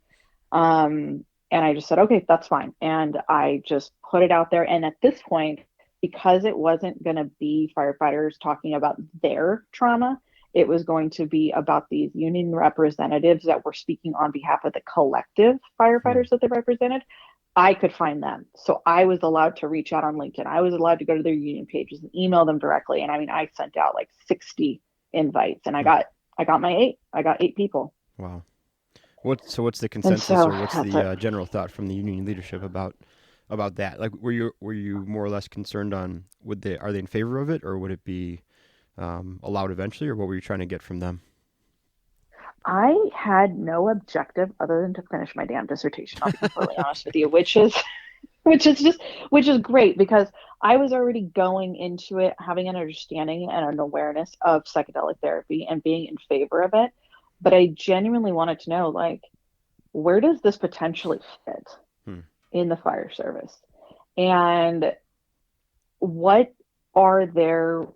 And I just said, okay, that's fine. And I just put it out there. And at this point, because it wasn't going to be firefighters talking about their trauma, it was going to be about these union representatives that were speaking on behalf of the collective firefighters that they represented. I could find them. So I was allowed to reach out on LinkedIn. I was allowed to go to their union pages and email them directly. And I mean, I sent out like 60 invites, and I got my 8. I got 8 people. Wow. What's the consensus, or what's the general thought from the union leadership about that? Like, were you more or less concerned on are they in favor of it, or would it be allowed eventually, or what were you trying to get from them? I had no objective other than to finish my damn dissertation. I'll be completely honest with you, which is great, because I was already going into it having an understanding and an awareness of psychedelic therapy and being in favor of it. But I genuinely wanted to know, like, where does this potentially fit in the fire service? And what are their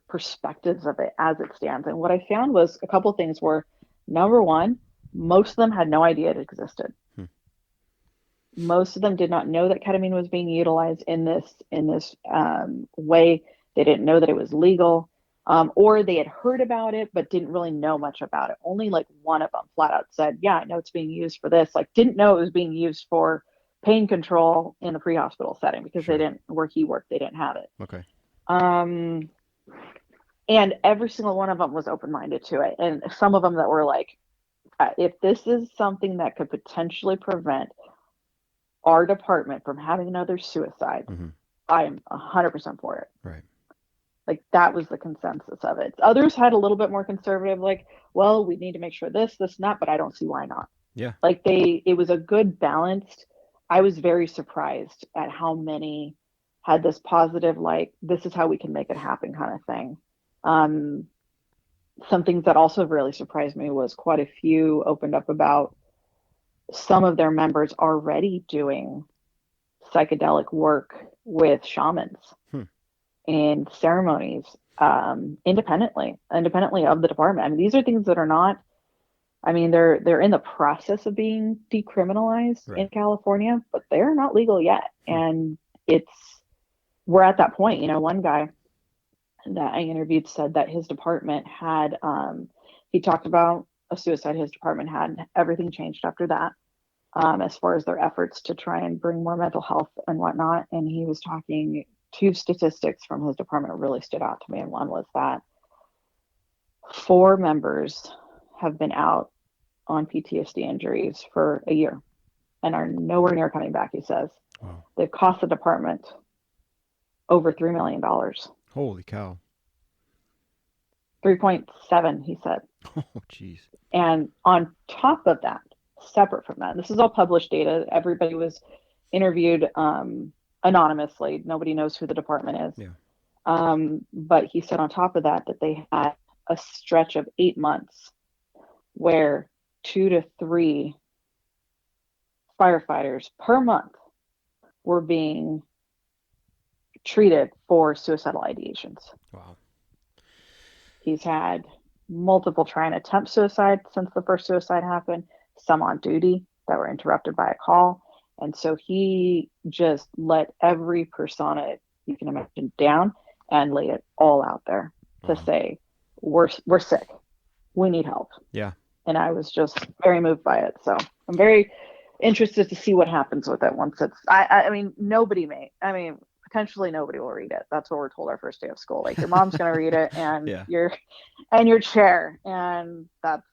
perspectives of it as it stands? And what I found was a couple of things were, number one, most of them had no idea it existed. Most of them did not know that ketamine was being utilized in this way. They didn't know that it was legal, or they had heard about it but didn't really know much about it. Only like one of them flat out said, yeah, I know it's being used for this. Like, didn't know it was being used for pain control in the pre-hospital setting, because they didn't, where he worked, they didn't have it. Okay. And every single one of them was open-minded to it. And some of them that were like, if this is something that could potentially prevent our department from having another suicide, I'm 100% for it. Right. Like, that was the consensus of it. Others had a little bit more conservative, like, well, we need to make sure this, and that, but I don't see why not. Yeah. Like, it was a good balanced. I was very surprised at how many had this positive, like, this is how we can make it happen kind of thing. Some things that also really surprised me was quite a few opened up about some of their members already doing psychedelic work with shamans in ceremonies, independently of the department. I mean, these are things that are not, I mean, they're in the process of being decriminalized in California, but they're not legal yet. And we're at that point. One guy that I interviewed said that his department had, he talked about a suicide. His department had everything changed after that, as far as their efforts to try and bring more mental health and whatnot. And he was talking two statistics from his department really stood out to me. And one was that 4 members have been out on PTSD injuries for a year and are nowhere near coming back, he says. Wow. They've cost the department over $3 million. Holy cow. 3.7, he said. Oh, jeez. And on top of that, separate from that, this is all published data. Everybody was interviewed anonymously. Nobody knows who the department is. Yeah. But he said on top of that, that they had a stretch of 8 months where 2 to 3 firefighters per month were being treated for suicidal ideations. Wow. He's had multiple try and attempt suicide since the first suicide happened, some on duty that were interrupted by a call. And so he just let every persona you can imagine down and laid it all out there to say, we're sick. We need help. Yeah. And I was just very moved by it. So I'm very interested to see what happens with it once it's, I mean, potentially nobody will read it. That's what we're told our first day of school. Like, your mom's going to read it and Yeah. your chair. And that's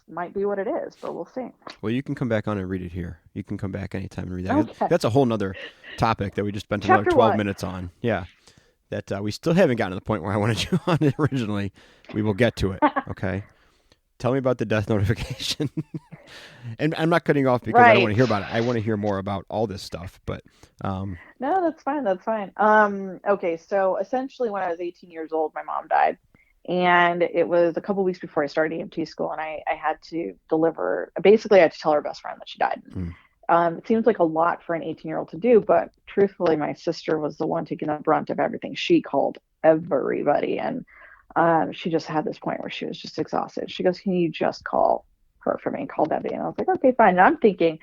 might be what it is, but we'll see. Well, you can come back on and read it here. You can come back anytime and read that. Okay. That's a whole nother topic that we just spent another Chapter 12 one. minutes on. Yeah. That we still haven't gotten to the point where I wanted you on it originally. We will get to it. Okay. Tell me about the death notification. And I'm not cutting off because I don't want to hear about it. I want to hear more about all this stuff. But no, that's fine. That's fine. Okay, so essentially when I was 18 years old, my mom died. And it was a couple weeks before I started EMT school, and I had to deliver. Basically, I had to tell her best friend that she died. It seems like a lot for an 18-year-old to do, but truthfully, my sister was the one taking the brunt of everything. She called everybody, and she just had this point where she was just exhausted. She goes, "Can you just call her for me?" Call Debbie. And I was like, "Okay, fine." And I'm thinking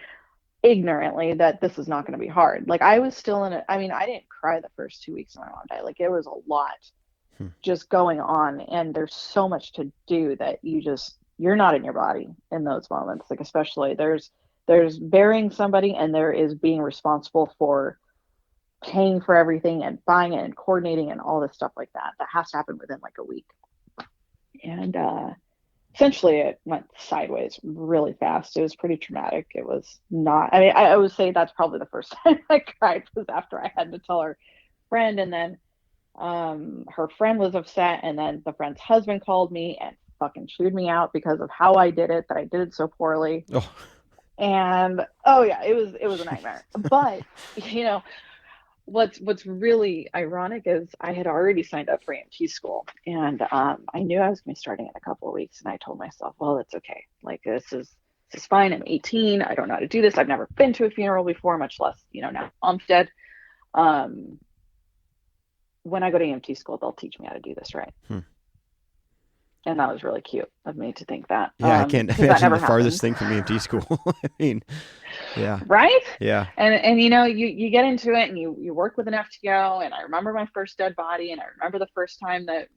ignorantly that this is not going to be hard. Like, I was still in it. I mean, I didn't cry the first 2 weeks my mom died. Like, it was a lot just going on, and there's so much to do that you're not in your body in those moments. Like, especially there's burying somebody, and there is being responsible for paying for everything and buying it and coordinating and all this stuff like that has to happen within like a week. And essentially it went sideways really fast. It was pretty traumatic. It was not, I mean, I would say that's probably the first time I cried was after I had to tell her friend, and then her friend was upset, and then the friend's husband called me and fucking chewed me out because of how I did it, that I did it so poorly. Oh. And yeah, it was a nightmare. But what's really ironic is I had already signed up for EMT school, and I knew I was going to be starting in a couple of weeks, and I told myself, well, it's okay. Like, this is fine. I'm 18. I don't know how to do this. I've never been to a funeral before, much less, now mom's dead. When I go to EMT school, they'll teach me how to do this right. And that was really cute of me to think that. Yeah, I can't imagine the farthest thing from EMT school. I mean, yeah. Right? Yeah. And you get into it, and you work with an FTO, and I remember my first dead body, and I remember the first time that,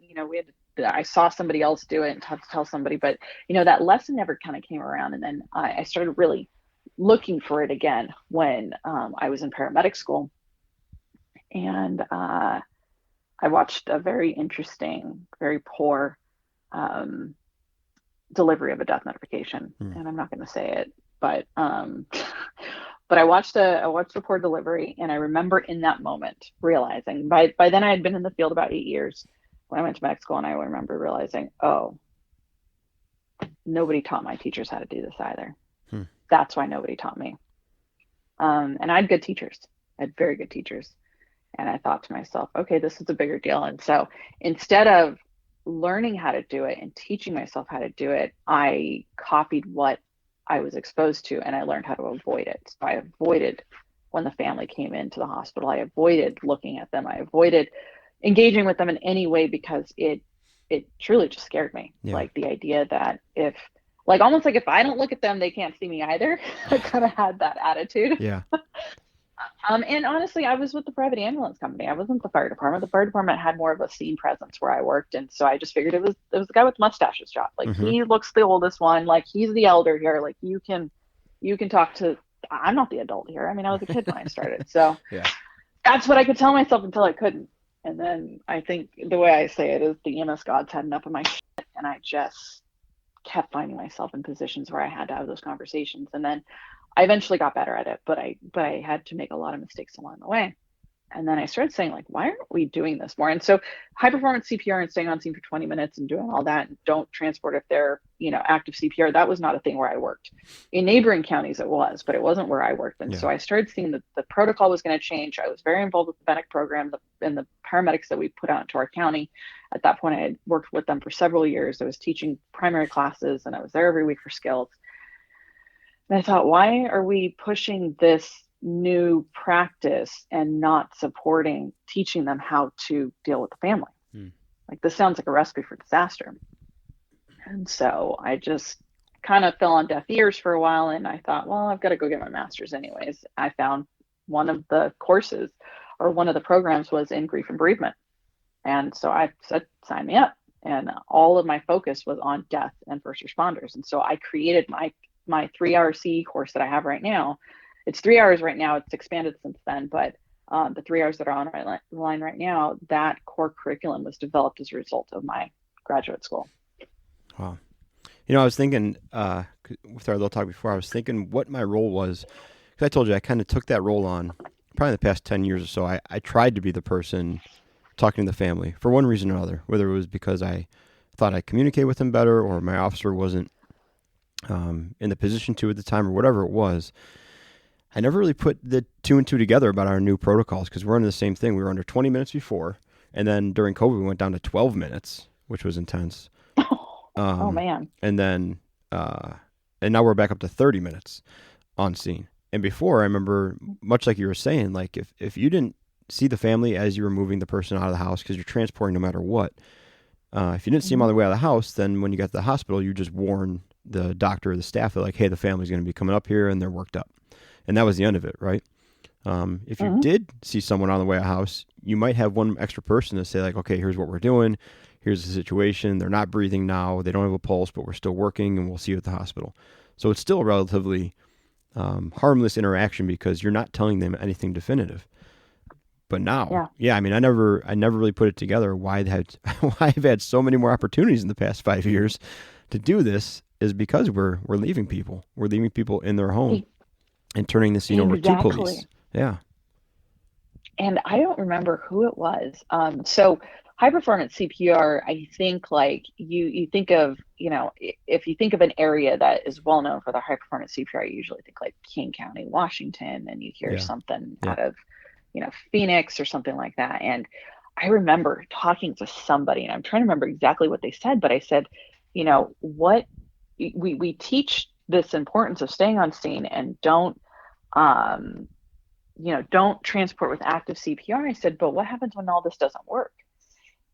I saw somebody else do it and had to tell somebody, but that lesson never kind of came around. And then I started really looking for it again when I was in paramedic school. And I watched a very interesting, very poor delivery of a death notification, and I'm not going to say it, but I watched the poor delivery, and I remember in that moment realizing, by then I had been in the field about 8 years when I went to medical school, and I remember realizing, oh, nobody taught my teachers how to do this either. That's why nobody taught me. And I had good teachers. I had very good teachers. And I thought to myself, okay, this is a bigger deal. And so instead of learning how to do it and teaching myself how to do it, I copied what I was exposed to, and I learned how to avoid it. So I avoided when the family came into the hospital. I avoided looking at them. I avoided engaging with them in any way because it truly just scared me. Yeah. Like, the idea that almost like if I don't look at them, they can't see me either. I kind of had that attitude. Yeah. And honestly, I was with the private ambulance company. I wasn't the fire department. The fire department had more of a scene presence where I worked. And so I just figured it was the guy with the mustache's job. Like, he looks the oldest one. Like, he's the elder here. Like, you can talk to, I'm not the adult here. I mean, I was a kid when I started. So, yeah. That's what I could tell myself until I couldn't. And then I think the way I say it is the EMS gods had enough of my shit, and I just kept finding myself in positions where I had to have those conversations. And then I eventually got better at it, but I had to make a lot of mistakes along the way. And then I started saying, like, why aren't we doing this more? And so high performance CPR and staying on scene for 20 minutes and doing all that, and don't transport if they're, active CPR, that was not a thing where I worked. In neighboring counties it was, but it wasn't where I worked. And Yeah. so I started seeing that the protocol was going to change. I was very involved with the medic program and the paramedics that we put out into our county. At that point, I had worked with them for several years. I was teaching primary classes and I was there every week for skills. And I thought, why are we pushing this new practice and not supporting teaching them how to deal with the family? Like, this sounds like a recipe for disaster. And so I just kind of fell on deaf ears for a while. And I thought, well, I've got to go get my master's anyways. I found one of the courses or one of the programs was in grief and bereavement. And so I said, sign me up. And all of my focus was on death and first responders. And so I created my 3-hour CE course that I have right now. It's 3 hours right now. It's expanded since then, but the 3 hours that are on my line right now, that core curriculum was developed as a result of my graduate school. Wow. I was thinking, with our little talk before, I was thinking what my role was. Because I told you I kind of took that role on probably the past 10 years or so. I tried to be the person talking to the family for one reason or another, whether it was because I thought I communicate with them better or my officer wasn't in the position to at the time or whatever it was. I never really put the 2 and 2 together about our new protocols because we're under the same thing. We were under 20 minutes before, and then during COVID, we went down to 12 minutes, which was intense. Oh man. And then, and now we're back up to 30 minutes on scene. And before, I remember, much like you were saying, like if you didn't see the family as you were moving the person out of the house, because you're transporting no matter what, if you didn't see them on the way out of the house, then when you got to the hospital, you just warn the doctor or the staff that, like, hey, the family's going to be coming up here and they're worked up. And that was the end of it, right? If you did see someone on the way out of the house, you might have one extra person to say, like, okay, here's what we're doing. Here's the situation. They're not breathing now. They don't have a pulse, but we're still working, and we'll see you at the hospital. So it's still a relatively harmless interaction because you're not telling them anything definitive. But now, I mean, I never really put it together why I've had so many more opportunities in the past 5 years to do this is because we're leaving people. We're leaving people in their home and turning the scene over to police. Yeah. And I don't remember who it was. So high performance CPR, I think, like you think of, if you think of an area that is well known for the high performance CPR, you usually think like King County, Washington, and you hear something out of, Phoenix or something like that. And I remember talking to somebody, and I'm trying to remember exactly what they said, but I said, what we teach this importance of staying on scene and don't transport with active CPR. I said, but what happens when all this doesn't work?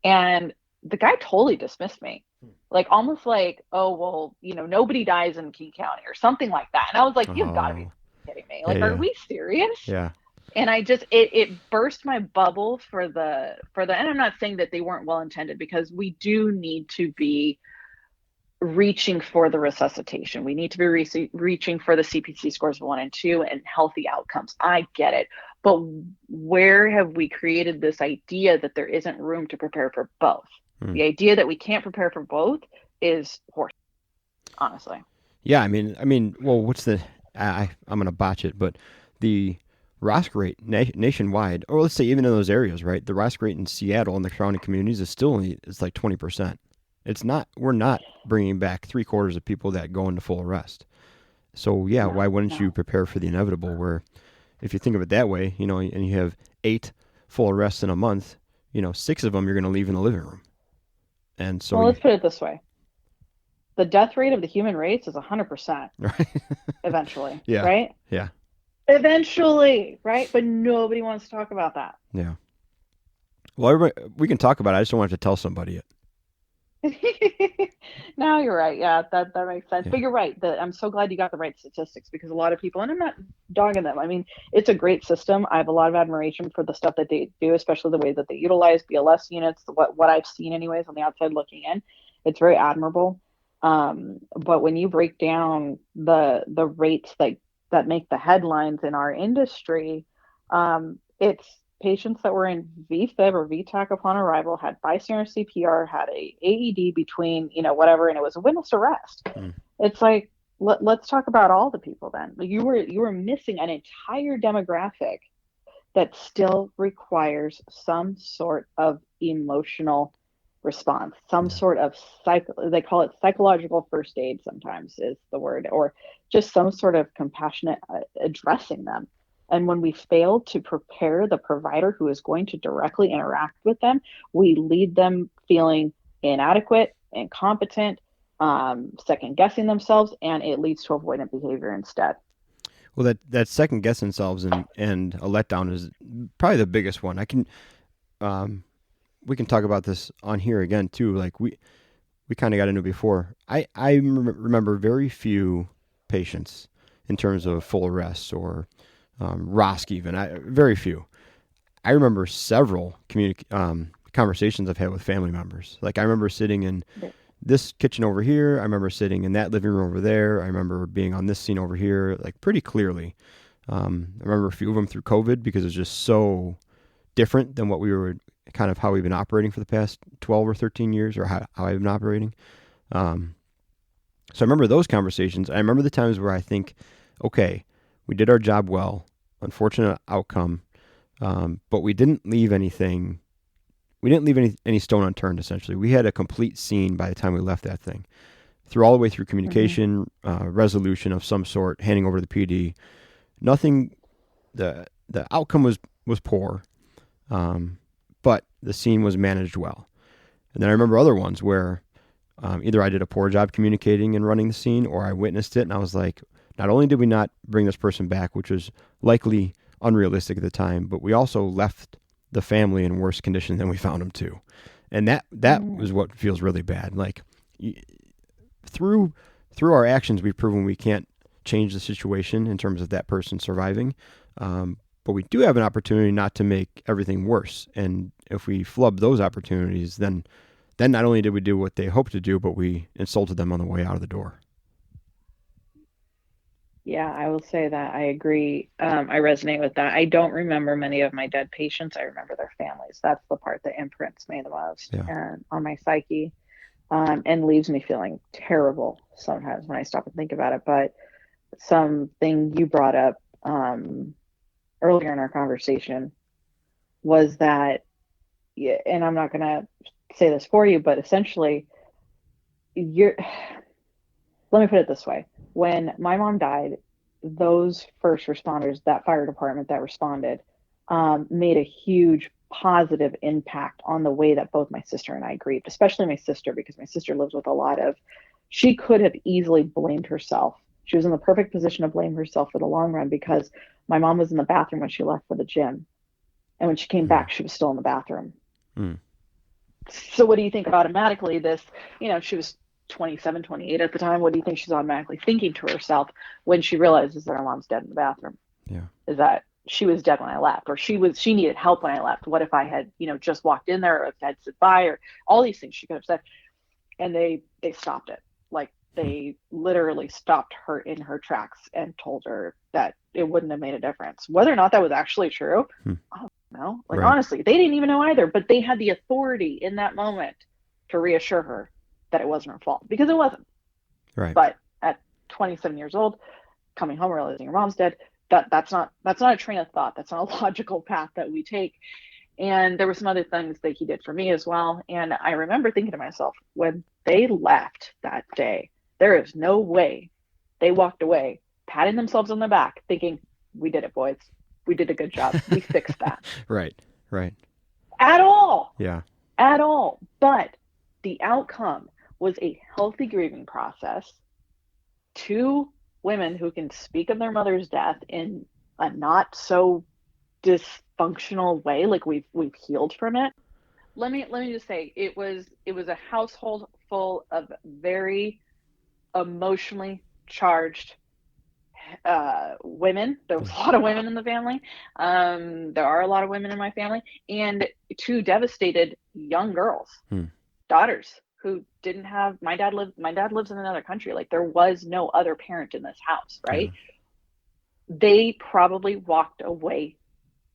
And the guy totally dismissed me, like almost like, oh, well, nobody dies in King County or something like that. And I was like, you've got to be kidding me. Like, are we serious? Yeah. And I just, it burst my bubble for the, and I'm not saying that they weren't well intended, because we do need to be reaching for the resuscitation. We need to be reaching for the CPC scores of 1 and 2 and healthy outcomes. I get it. But where have we created this idea that there isn't room to prepare for both? The idea that we can't prepare for both is horse, honestly. Yeah. I mean, well, what's I'm going to botch it, but the ROSC rate nationwide, or let's say even in those areas, right? The ROSC rate in Seattle and the surrounding communities is still it's like 20%. We're not bringing back 3/4 of people that go into full arrest. So why wouldn't you prepare for the inevitable, where if you think of it that way, and you have 8 full arrests in a month, 6 of them you're going to leave in the living room. And so, well, let's put it this way. The death rate of the human race is 100%. Right. Eventually. Yeah. Right? Yeah. Eventually, right? But nobody wants to talk about that. Yeah. Well, everybody, we can talk about it. I just don't want to tell somebody it. No, you're right. Yeah, that makes sense. Yeah. But you're right. I'm so glad you got the right statistics, because a lot of people, and I'm not dogging them, I mean, it's a great system. I have a lot of admiration for the stuff that they do, especially the way that they utilize BLS units, what I've seen anyways on the outside looking in. It's very admirable. But when you break down the rates that make the headlines in our industry, it's patients that were in VFib or VTAC upon arrival, had bystander CPR, had a AED between, whatever, and it was a witness arrest. Mm. It's like, let's talk about all the people then. Like, you were missing an entire demographic that still requires some sort of emotional response, some sort of they call it psychological first aid sometimes is the word, or just some sort of compassionate addressing them. And when we fail to prepare the provider who is going to directly interact with them, we lead them feeling inadequate, incompetent, second guessing themselves, and it leads to avoidant behavior instead. Well, that second guess themselves and a letdown is probably the biggest one. We can talk about this on here again too. Like we kind of got into it before. I remember very few patients in terms of full arrests or ROSC even. Very few. I remember several conversations I've had with family members. Like I remember sitting in this kitchen over here. I remember sitting in that living room over there. I remember being on this scene over here, like pretty clearly. I remember a few of them through COVID because it was just so different than what we were kind of how we've been operating for the past 12 or 13 years, or how I've been operating. So I remember those conversations. I remember the times where I think, okay, we did our job well, unfortunate outcome, but we didn't leave anything. We didn't leave any stone unturned, essentially. We had a complete scene by the time we left that thing. All the way through communication, resolution of some sort, handing over to the PD. Nothing, the outcome was poor, but the scene was managed well. And then I remember other ones where either I did a poor job communicating and running the scene, or I witnessed it and I was like, not only did we not bring this person back, which was likely unrealistic at the time, but we also left the family in worse condition than we found them too. And that was what feels really bad. Like through our actions, we've proven we can't change the situation in terms of that person surviving. But we do have an opportunity not to make everything worse. And if we flub those opportunities, then not only did we do what they hoped to do, but we insulted them on the way out of the door. Yeah, I will say that I agree. I resonate with that. I don't remember many of my dead patients. I remember their families. That's the part that imprints me the most and on my psyche, and leaves me feeling terrible sometimes when I stop and think about it. But something you brought up earlier in our conversation was that, and I'm not going to say this for you, but essentially, let me put it this way. When my mom died, those first responders, that fire department that responded, made a huge positive impact on the way that both my sister and I grieved, especially my sister, because my sister lives with she could have easily blamed herself. She was in the perfect position to blame herself for the long run because my mom was in the bathroom when she left for the gym. And when she came back, she was still in the bathroom. So what do you think automatically she was 27, 28 at the time. What do you think she's automatically thinking to herself when she realizes that her mom's dead in the bathroom? Yeah. Is that she was dead when I left, or she needed help when I left. What if I had, just walked in there, or if I'd sit by, or all these things she could have said. And they stopped it. Like they literally stopped her in her tracks and told her that it wouldn't have made a difference. Whether or not that was actually true, I don't know. Like, honestly, they didn't even know either, but they had the authority in that moment to reassure her that it wasn't her fault, because it wasn't. Right. But at 27 years old, coming home realizing your mom's dead, that's not a train of thought. That's not a logical path that we take. And there were some other things that he did for me as well. And I remember thinking to myself, when they left that day, there is no way they walked away patting themselves on the back thinking, we did it, boys. We did a good job. We fixed that. Right. At all. Yeah. At all. But the outcome was a healthy grieving process. Two women who can speak of their mother's death in a not so dysfunctional way, like we've healed from it. Let me just say, it was a household full of very emotionally charged women. There was a lot of women in the family. There are a lot of women in my family, and two devastated young girls, daughters who didn't have. My dad lives in another country. Like, there was no other parent in this house, right? They probably walked away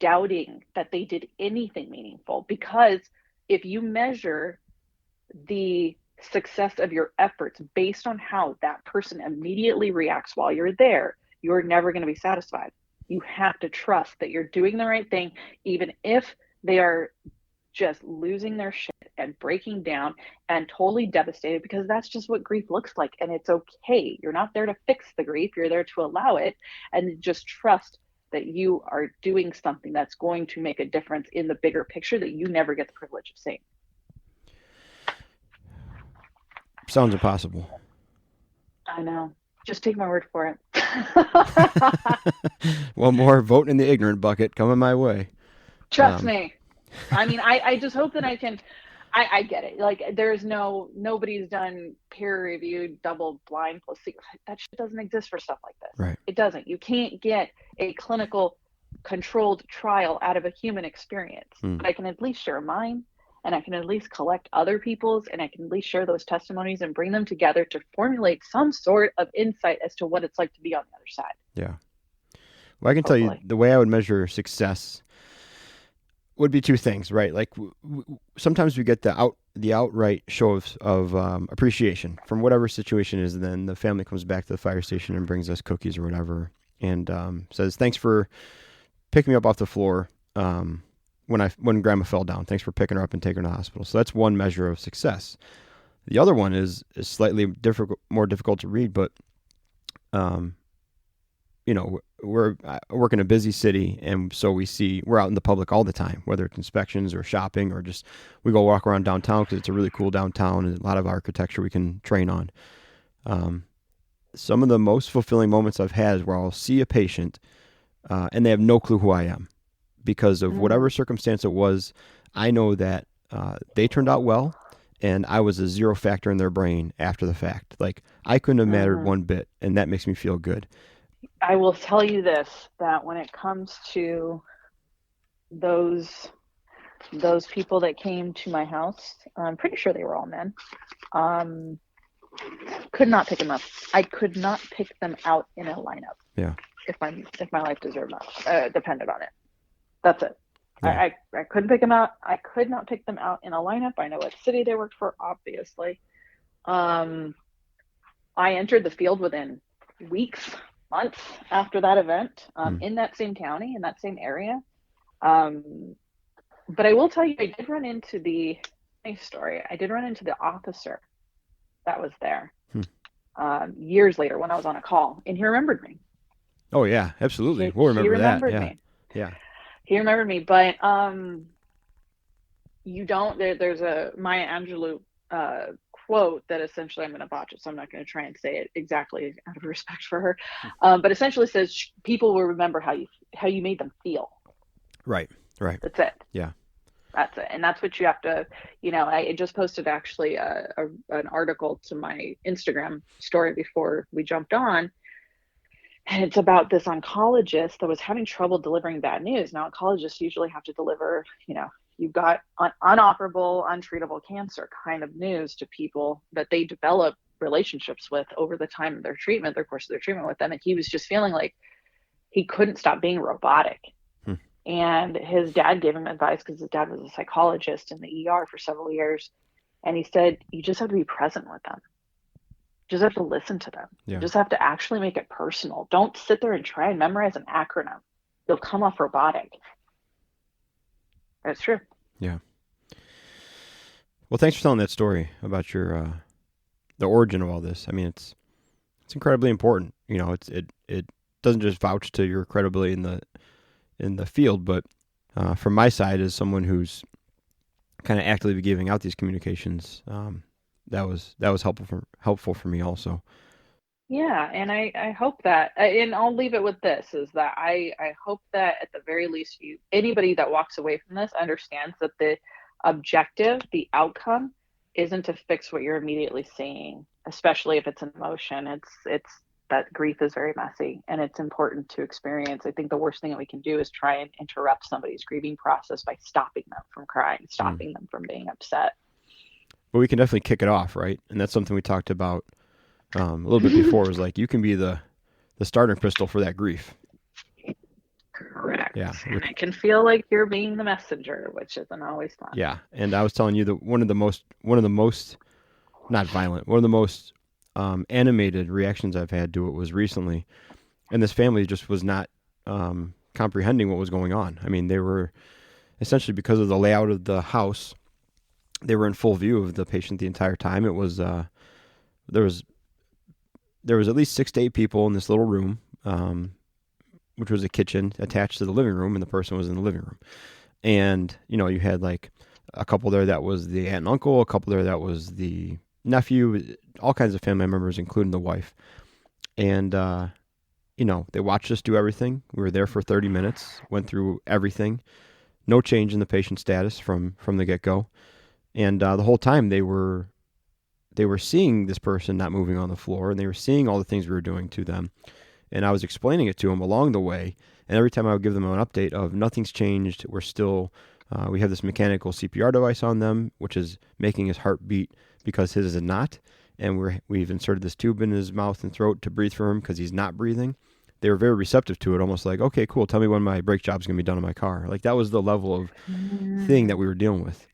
doubting that they did anything meaningful, because if you measure the success of your efforts based on how that person immediately reacts while you're there, you're never going to be satisfied. You have to trust that you're doing the right thing, even if they are just losing their shit and breaking down and totally devastated, because that's just what grief looks like. And it's okay. You're not there to fix the grief. You're there to allow it, and just trust that you are doing something that's going to make a difference in the bigger picture that you never get the privilege of seeing. Sounds impossible. I know. Just take my word for it. Well, more vote in the ignorant bucket coming my way. Trust me. I mean, I just hope that I can. I get it. Like, nobody's done peer-reviewed, double-blind placebo. That shit doesn't exist for stuff like this. Right. It doesn't. You can't get a clinical controlled trial out of a human experience. But I can at least share mine, and I can at least collect other people's, and I can at least share those testimonies and bring them together to formulate some sort of insight as to what it's like to be on the other side. Yeah. Well, I can tell you the way I would measure success would be two things, right? Like sometimes we get the outright show of appreciation from whatever situation is, and then the family comes back to the fire station and brings us cookies or whatever, and says, "Thanks for picking me up off the floor when Grandma fell down. Thanks for picking her up and taking her to the hospital." So that's one measure of success. The other one is slightly more difficult to read, but I work in a busy city, and so we're out in the public all the time, whether it's inspections or shopping or just we go walk around downtown because it's a really cool downtown and a lot of architecture we can train on. Some of the most fulfilling moments I've had is where I'll see a patient and they have no clue who I am because of whatever circumstance it was. I know that they turned out well, and I was a zero factor in their brain after the fact. Like, I couldn't have mattered one bit, and that makes me feel good. I will tell you this, that when it comes to those people that came to my house, I'm pretty sure they were all men, could not pick them up. I could not pick them out in a lineup. Yeah. If my life depended on it. That's it. Yeah. I couldn't pick them out. I could not pick them out in a lineup. I know what city they worked for, obviously. I entered the field within weeks, months after that event, in that same county, in that same area. But I will tell you, I did run into the officer that was there years later when I was on a call, and he remembered me. Oh yeah, absolutely. We'll remember that. Yeah. Me. Yeah. He remembered me, but you don't. There's a Maya Angelou quote that essentially, I'm going to botch it, so I'm not going to try and say it exactly out of respect for her. But essentially says people will remember how you made them feel. Right. That's it. Yeah. That's it. And that's what you have to, I just posted actually an article to my Instagram story before we jumped on. And it's about this oncologist that was having trouble delivering bad news. Now, oncologists usually have to deliver, you've got unoperable, untreatable cancer kind of news to people that they develop relationships with over the time of their course of their treatment with them. And he was just feeling like he couldn't stop being robotic. And his dad gave him advice because his dad was a psychologist in the ER for several years. And he said, you just have to be present with them. You just have to listen to them. Yeah. You just have to actually make it personal. Don't sit there and try and memorize an acronym. You'll come off robotic. That's true. Yeah. Well, thanks for telling that story about your the origin of all this. I mean, it's incredibly important. It doesn't just vouch to your credibility in the field, but from my side, as someone who's kind of actively giving out these communications, that was helpful for me also. Yeah, and I hope that, and I'll leave it with this, is that I hope that at the very least anybody that walks away from this understands that the objective, the outcome, isn't to fix what you're immediately seeing, especially if it's an emotion. It's that grief is very messy, and it's important to experience. I think the worst thing that we can do is try and interrupt somebody's grieving process by stopping them from crying, stopping them from being upset. But we can definitely kick it off, right? And that's something we talked about a little bit before. Was like, you can be the starting pistol for that grief. Correct. Yeah, And it can feel like you're being the messenger, which isn't always fun. yeah. And I was telling you that one of the most not violent, one of the most animated reactions I've had to it was recently, and this family just was not comprehending what was going on. I mean, they were essentially, because of the layout of the house, they were in full view of the patient the entire time. It was there was at least 6 to 8 people in this little room, which was a kitchen attached to the living room, and the person was in the living room. And you had like a couple there that was the aunt and uncle, a couple there that was the nephew, all kinds of family members, including the wife. And they watched us do everything. We were there for 30 minutes, went through everything. No change in the patient status from the get-go. And the whole time they were seeing this person not moving on the floor, and they were seeing all the things we were doing to them. And I was explaining it to them along the way. And every time I would give them an update of nothing's changed, we're still, we have this mechanical CPR device on them, which is making his heart beat because his is not. And we've inserted this tube in his mouth and throat to breathe for him because he's not breathing. They were very receptive to it, almost like, okay, cool, tell me when my brake job's going to be done on my car. Like, that was the level of thing that we were dealing with.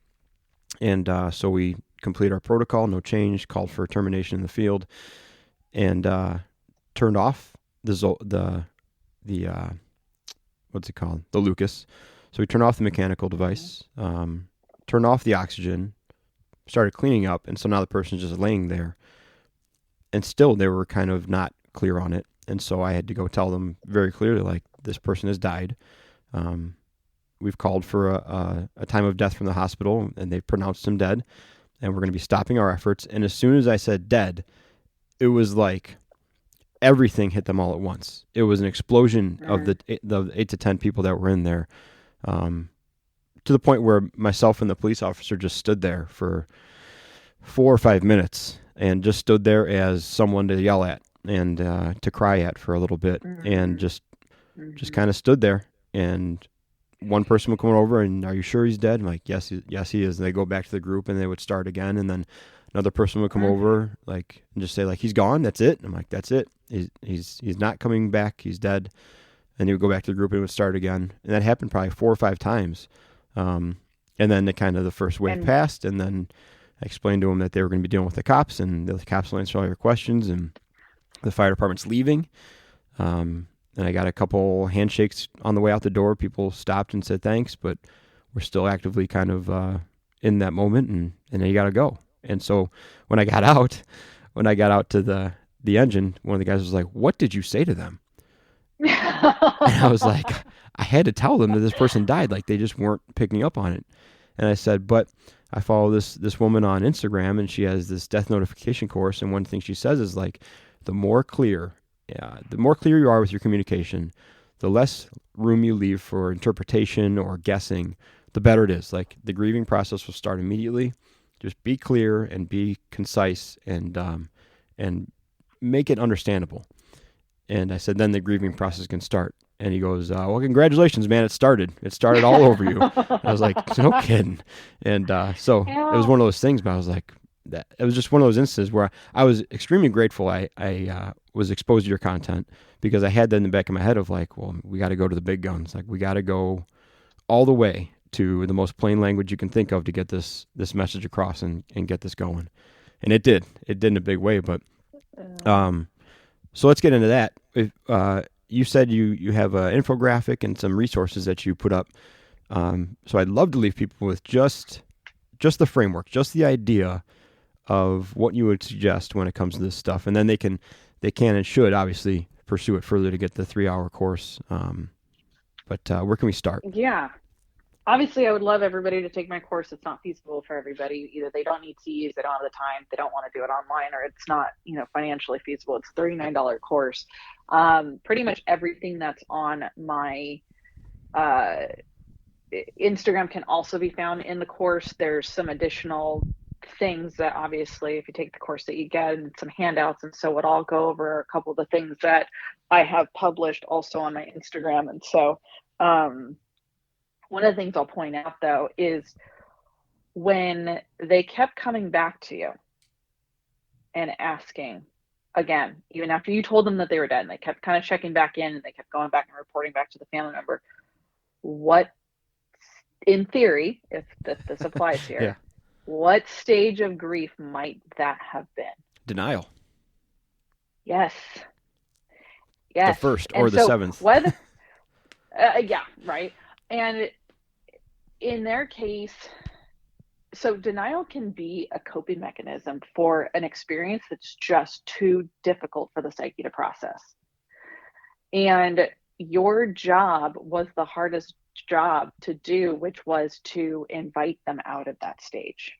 And so we completed our protocol, no change, called for termination in the field, and turned off the what's it called? The Lucas. So we turned off the mechanical device, turned off the oxygen, started cleaning up, and so now the person's just laying there. And still they were kind of not clear on it. And so I had to go tell them very clearly, like, this person has died. We've called for a time of death from the hospital, and they've pronounced him dead, and we're going to be stopping our efforts. And as soon as I said dead, it was like everything hit them all at once. It was an explosion of the 8 to 10 people that were in there, to the point where myself and the police officer just stood there for 4 or 5 minutes and just stood there as someone to yell at and to cry at for a little bit, and just kind of stood there. And one person would come over and, are you sure he's dead? I'm like, yes, he is. And they go back to the group and they would start again. And then another person would come over, like, and just say, like, he's gone. That's it. And I'm like, that's it. He's not coming back. He's dead. And he would go back to the group and it would start again. And that happened probably 4 or 5 times. And then the first wave passed, and then I explained to him that they were going to be dealing with the cops, and the cops will answer all your questions, and the fire department's leaving. And I got a couple handshakes on the way out the door. People stopped and said thanks, but we're still actively kind of in that moment, and then you got to go. And so when I got out to the engine, one of the guys was like, "What did you say to them?" And I was like, I had to tell them that this person died. Like, they just weren't picking up on it. And I said, but I follow this woman on Instagram, and she has this death notification course. And one thing she says is, like, the more clear you are with your communication, the less room you leave for interpretation or guessing, the better it is. Like, the grieving process will start immediately. Just be clear and be concise, and make it understandable. And I said, then the grieving process can start. And he goes, well, congratulations, man. It started all over you. I was like, no kidding. And so it was one of those things, but I was like, it was just one of those instances where I was extremely grateful I was exposed to your content, because I had that in the back of my head of, like, well, we got to go to the big guns. Like, we got to go all the way to the most plain language you can think of to get this message across and get this going. And it did. It did in a big way. But so let's get into that. You said you have an infographic and some resources that you put up. So I'd love to leave people with just the framework, just the idea of what you would suggest when it comes to this stuff. And then they can and should obviously pursue it further to get the 3-hour course. But where can we start? Yeah. Obviously, I would love everybody to take my course. It's not feasible for everybody. Either they don't need to use, they don't have the time, they don't want to do it online, or it's not, financially feasible. It's a $39 course. Pretty much everything that's on my Instagram can also be found in the course. There's some additional things that, obviously, if you take the course, that you get, and some handouts. And so what I'll go over are a couple of the things that I have published also on my Instagram. And so one of the things I'll point out, though, is when they kept coming back to you and asking again, even after you told them that they were dead, and they kept kind of checking back in, and they kept going back and reporting back to the family member, what, in theory, if this applies here, Yeah. what stage of grief might that have been? Denial. Yes. The Yes. first or And the so seventh. whether, yeah, right. And in their case, so denial can be a coping mechanism for an experience that's just too difficult for the psyche to process. And your job was the hardest job to do, which was to invite them out of that stage.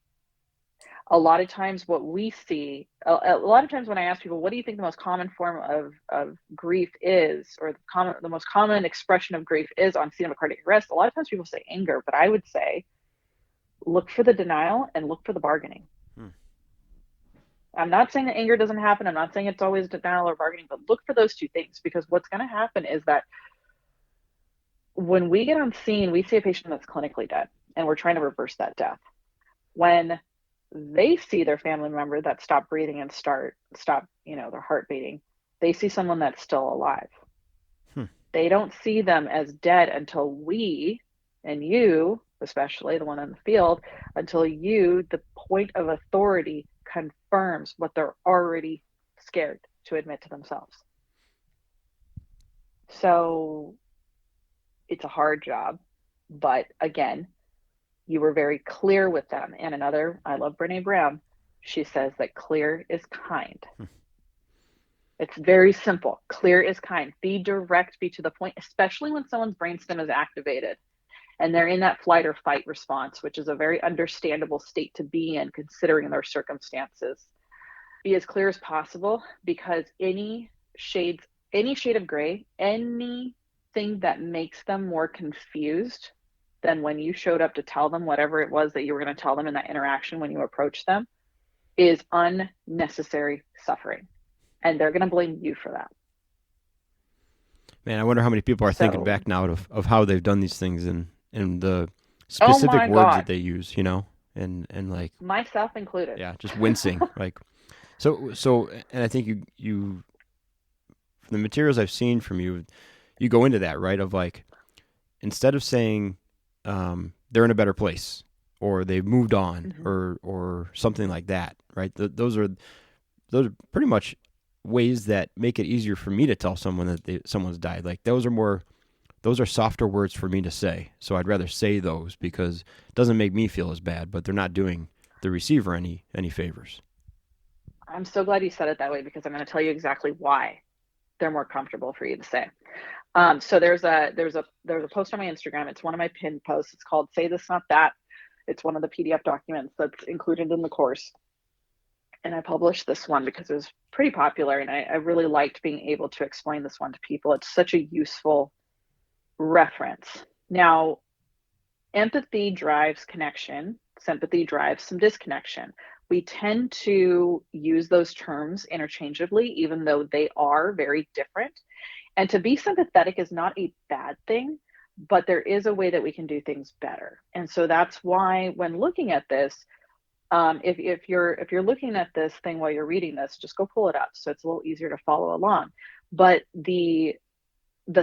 A lot of times what we see, a lot of times when I ask people, what do you think the most common form of grief is, or the most common expression of grief is on scene of a cardiac arrest, a lot of times people say anger, but I would say look for the denial and look for the bargaining. I'm not saying that anger doesn't happen. I'm not saying it's always denial or bargaining, but look for those two things, because what's going to happen is that when we get on scene, we see a patient that's clinically dead and we're trying to reverse that death. When they see their family member that stopped breathing and stop, their heart beating, they see someone that's still alive. They don't see them as dead until we, and you, especially the one in the field, until you, the point of authority, confirms what they're already scared to admit to themselves. So it's a hard job, but again, you were very clear with them. And I love Brene Brown. She says that clear is kind. It's very simple. Clear is kind. Be direct, be to the point, especially when someone's brainstem is activated and they're in that flight or fight response, which is a very understandable state to be in considering their circumstances. Be as clear as possible, because any shade of gray, anything that makes them more confused than when you showed up to tell them whatever it was that you were going to tell them in that interaction when you approached them, is unnecessary suffering. And they're going to blame you for that. Man, I wonder how many people are thinking back now of how they've done these things and the Oh specific my words God. that they use, and like Myself included. yeah, just wincing. Like so and I think you from the materials I've seen from you, you go into that, right? Of like, instead of saying they're in a better place or they've moved on, or something like that, right? Those are pretty much ways that make it easier for me to tell someone that someone's died. Like those are softer words for me to say. So I'd rather say those because it doesn't make me feel as bad, but they're not doing the receiver any favors. I'm so glad you said it that way, because I'm going to tell you exactly why they're more comfortable for you to say. So there's a post on my Instagram. It's one of my pinned posts. It's called "Say This Not That." It's one of the PDF documents that's included in the course. And I published this one because it was pretty popular, and I really liked being able to explain this one to people. It's such a useful reference. Now, empathy drives connection. Sympathy drives some disconnection. We tend to use those terms interchangeably, even though they are very different. And to be sympathetic is not a bad thing, but there is a way that we can do things better. And so that's why, when looking at this, if you're looking at this thing while you're reading this, just go pull it up so it's a little easier to follow along. But the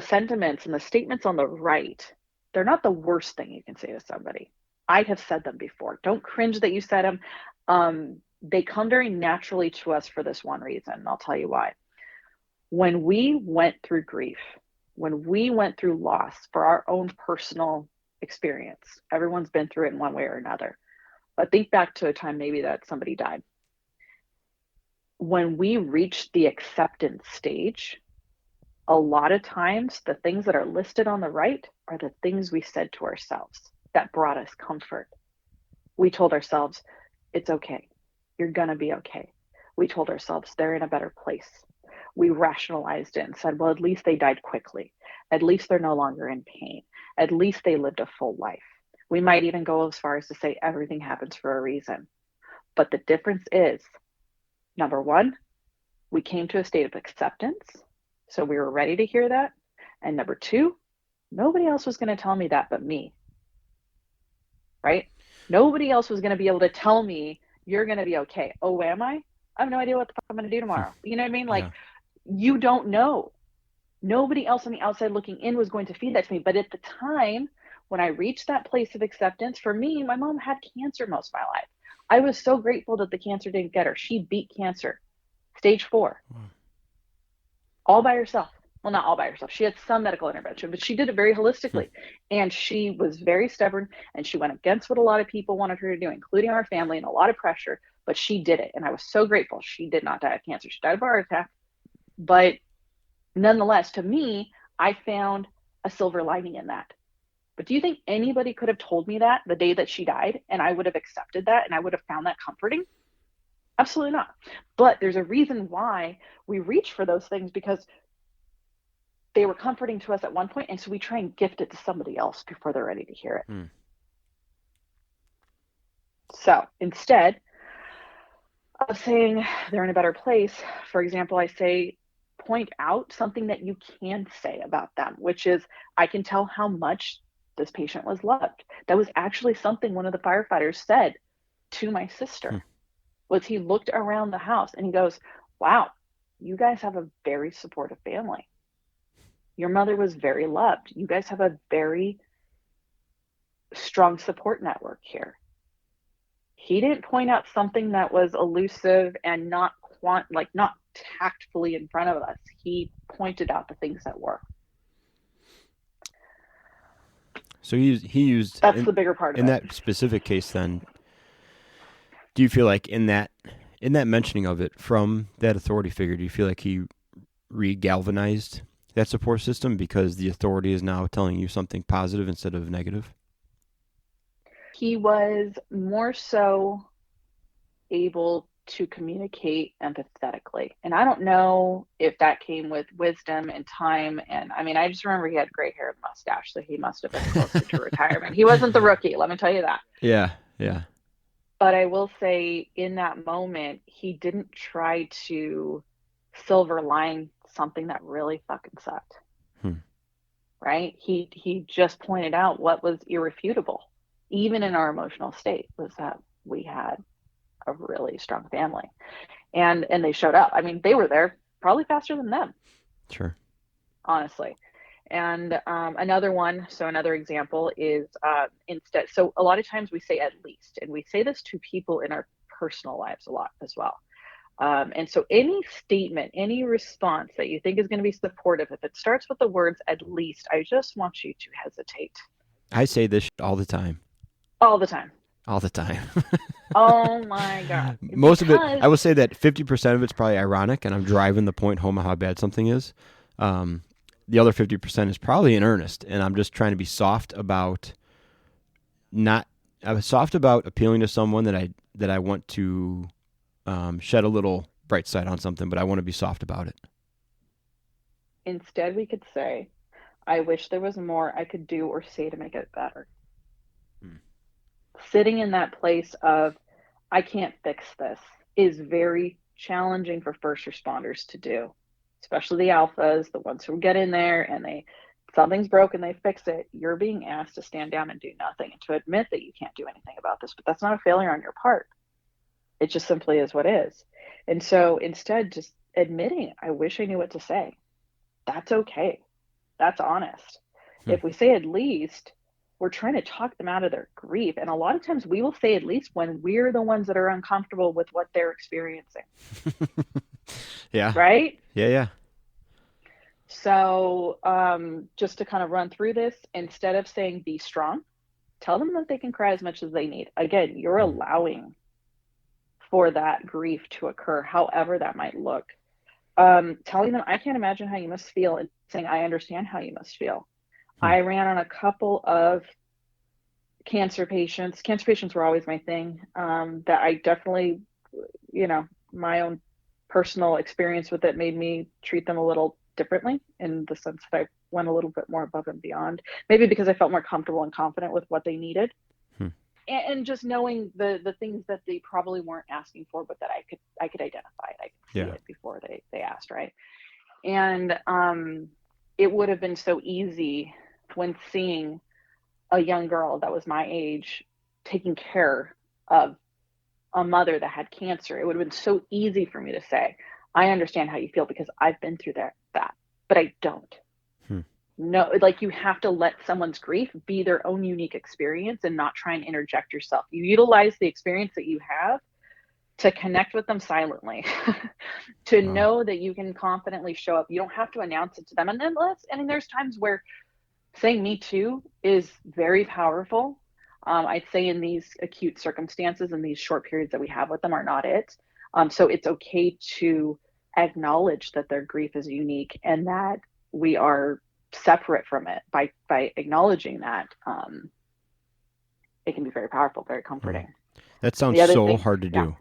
sentiments and the statements on the right, they're not the worst thing you can say to somebody. I have said them before. Don't cringe that you said them. They come very naturally to us for this one reason, and I'll tell you why. When we went through grief, when we went through loss for our own personal experience, everyone's been through it in one way or another. But think back to a time maybe that somebody died. When we reach the acceptance stage, a lot of times the things that are listed on the right are the things we said to ourselves that brought us comfort. We told ourselves, it's okay. You're going to be okay. We told ourselves they're in a better place. We rationalized it and said, well, at least they died quickly. At least they're no longer in pain. At least they lived a full life. We might even go as far as to say everything happens for a reason. But the difference is, number one, we came to a state of acceptance. So we were ready to hear that. And number two, nobody else was going to tell me that but me. Right? Nobody else was going to be able to tell me, you're going to be okay. Oh, am I? I have no idea what the fuck I'm going to do tomorrow. You know what I mean? Like, you don't know. Nobody else on the outside looking in was going to feed that to me. But at the time, when I reached that place of acceptance, for me, my mom had cancer most of my life. I was so grateful that the cancer didn't get her. She beat cancer, stage 4, all by herself. Well, not all by herself. She had some medical intervention, but she did it very holistically. And she was very stubborn, and she went against what a lot of people wanted her to do, including our family, and a lot of pressure. But she did it. And I was so grateful. She did not die of cancer. She died of a heart attack. But nonetheless, to me, I found a silver lining in that. But do you think anybody could have told me that the day that she died, and I would have accepted that, and I would have found that comforting? Absolutely not. But there's a reason why we reach for those things, because they were comforting to us at one point, and so we try and gift it to somebody else before they're ready to hear it. So instead of saying they're in a better place, for example, I say, point out something that you can say about them, which is, I can tell how much this patient was loved. That was actually something one of the firefighters said to my sister. Was he looked around the house and he goes, wow, you guys have a very supportive family. Your mother was very loved. You guys have a very strong support network here. He didn't point out something that was elusive and not tactfully in front of us. He pointed out the things that were. So he used that's the bigger part of in it. that specific case. Then, do you feel like in that mentioning of it from that authority figure, do you feel like he re-galvanized that support system because the authority is now telling you something positive instead of negative? He was more so able to communicate empathetically. And I don't know if that came with wisdom and time. And I mean, I just remember he had gray hair and mustache, so he must have been closer to retirement. He wasn't the rookie, let me tell you that. Yeah. But I will say, in that moment, he didn't try to silver line something that really fucking sucked. Right? He just pointed out what was irrefutable, even in our emotional state, was that we had a really strong family, and they showed up. I mean, they were there probably faster than them. Sure. Honestly. And another example is instead. So a lot of times we say at least, and we say this to people in our personal lives a lot as well. And so any statement, any response that you think is going to be supportive, if it starts with the words at least, I just want you to hesitate. I say this all the time. All the time. All the time. Oh my God. Most of it, I will say that 50% of it's probably ironic, and I'm driving the point home of how bad something is. The other 50% is probably in earnest, and I'm just trying to be soft about appealing to someone that I want to shed a little bright side on something, but I want to be soft about it. Instead, we could say, I wish there was more I could do or say to make it better. Sitting in that place of, I can't fix this, is very challenging for first responders to do, especially the alphas, the ones who get in there and something's broken, they fix it. You're being asked to stand down and do nothing and to admit that you can't do anything about this, but that's not a failure on your part. It just simply is what is. And so instead, just admitting, I wish I knew what to say. That's okay. That's honest. If we say at least, we're trying to talk them out of their grief. And a lot of times we will say at least when we're the ones that are uncomfortable with what they're experiencing. Yeah. Right? Yeah. So just to kind of run through this, instead of saying be strong, tell them that they can cry as much as they need. Again, you're allowing for that grief to occur, however that might look. Telling them, I can't imagine how you must feel, and saying, I understand how you must feel. I ran on a couple of cancer patients. Cancer patients were always my thing. That I definitely, my own personal experience with it made me treat them a little differently, in the sense that I went a little bit more above and beyond. Maybe because I felt more comfortable and confident with what they needed. And just knowing the things that they probably weren't asking for, but that I could identify it. I could see it before they asked, right? And it would have been so easy when seeing a young girl that was my age taking care of a mother that had cancer. It would have been so easy for me to say, I understand how you feel because I've been through that. but I don't. Hmm. No, like you have to let someone's grief be their own unique experience and not try and interject yourself. You utilize the experience that you have to connect with them silently, to Wow. know that you can confidently show up. You don't have to announce it to them. And then there's times where saying me too is very powerful. I'd say in these acute circumstances and these short periods that we have with them are not it. So it's okay to acknowledge that their grief is unique and that we are separate from it. By acknowledging that, it can be very powerful, very Hmm. comforting. That sounds The other so thing, hard to yeah. do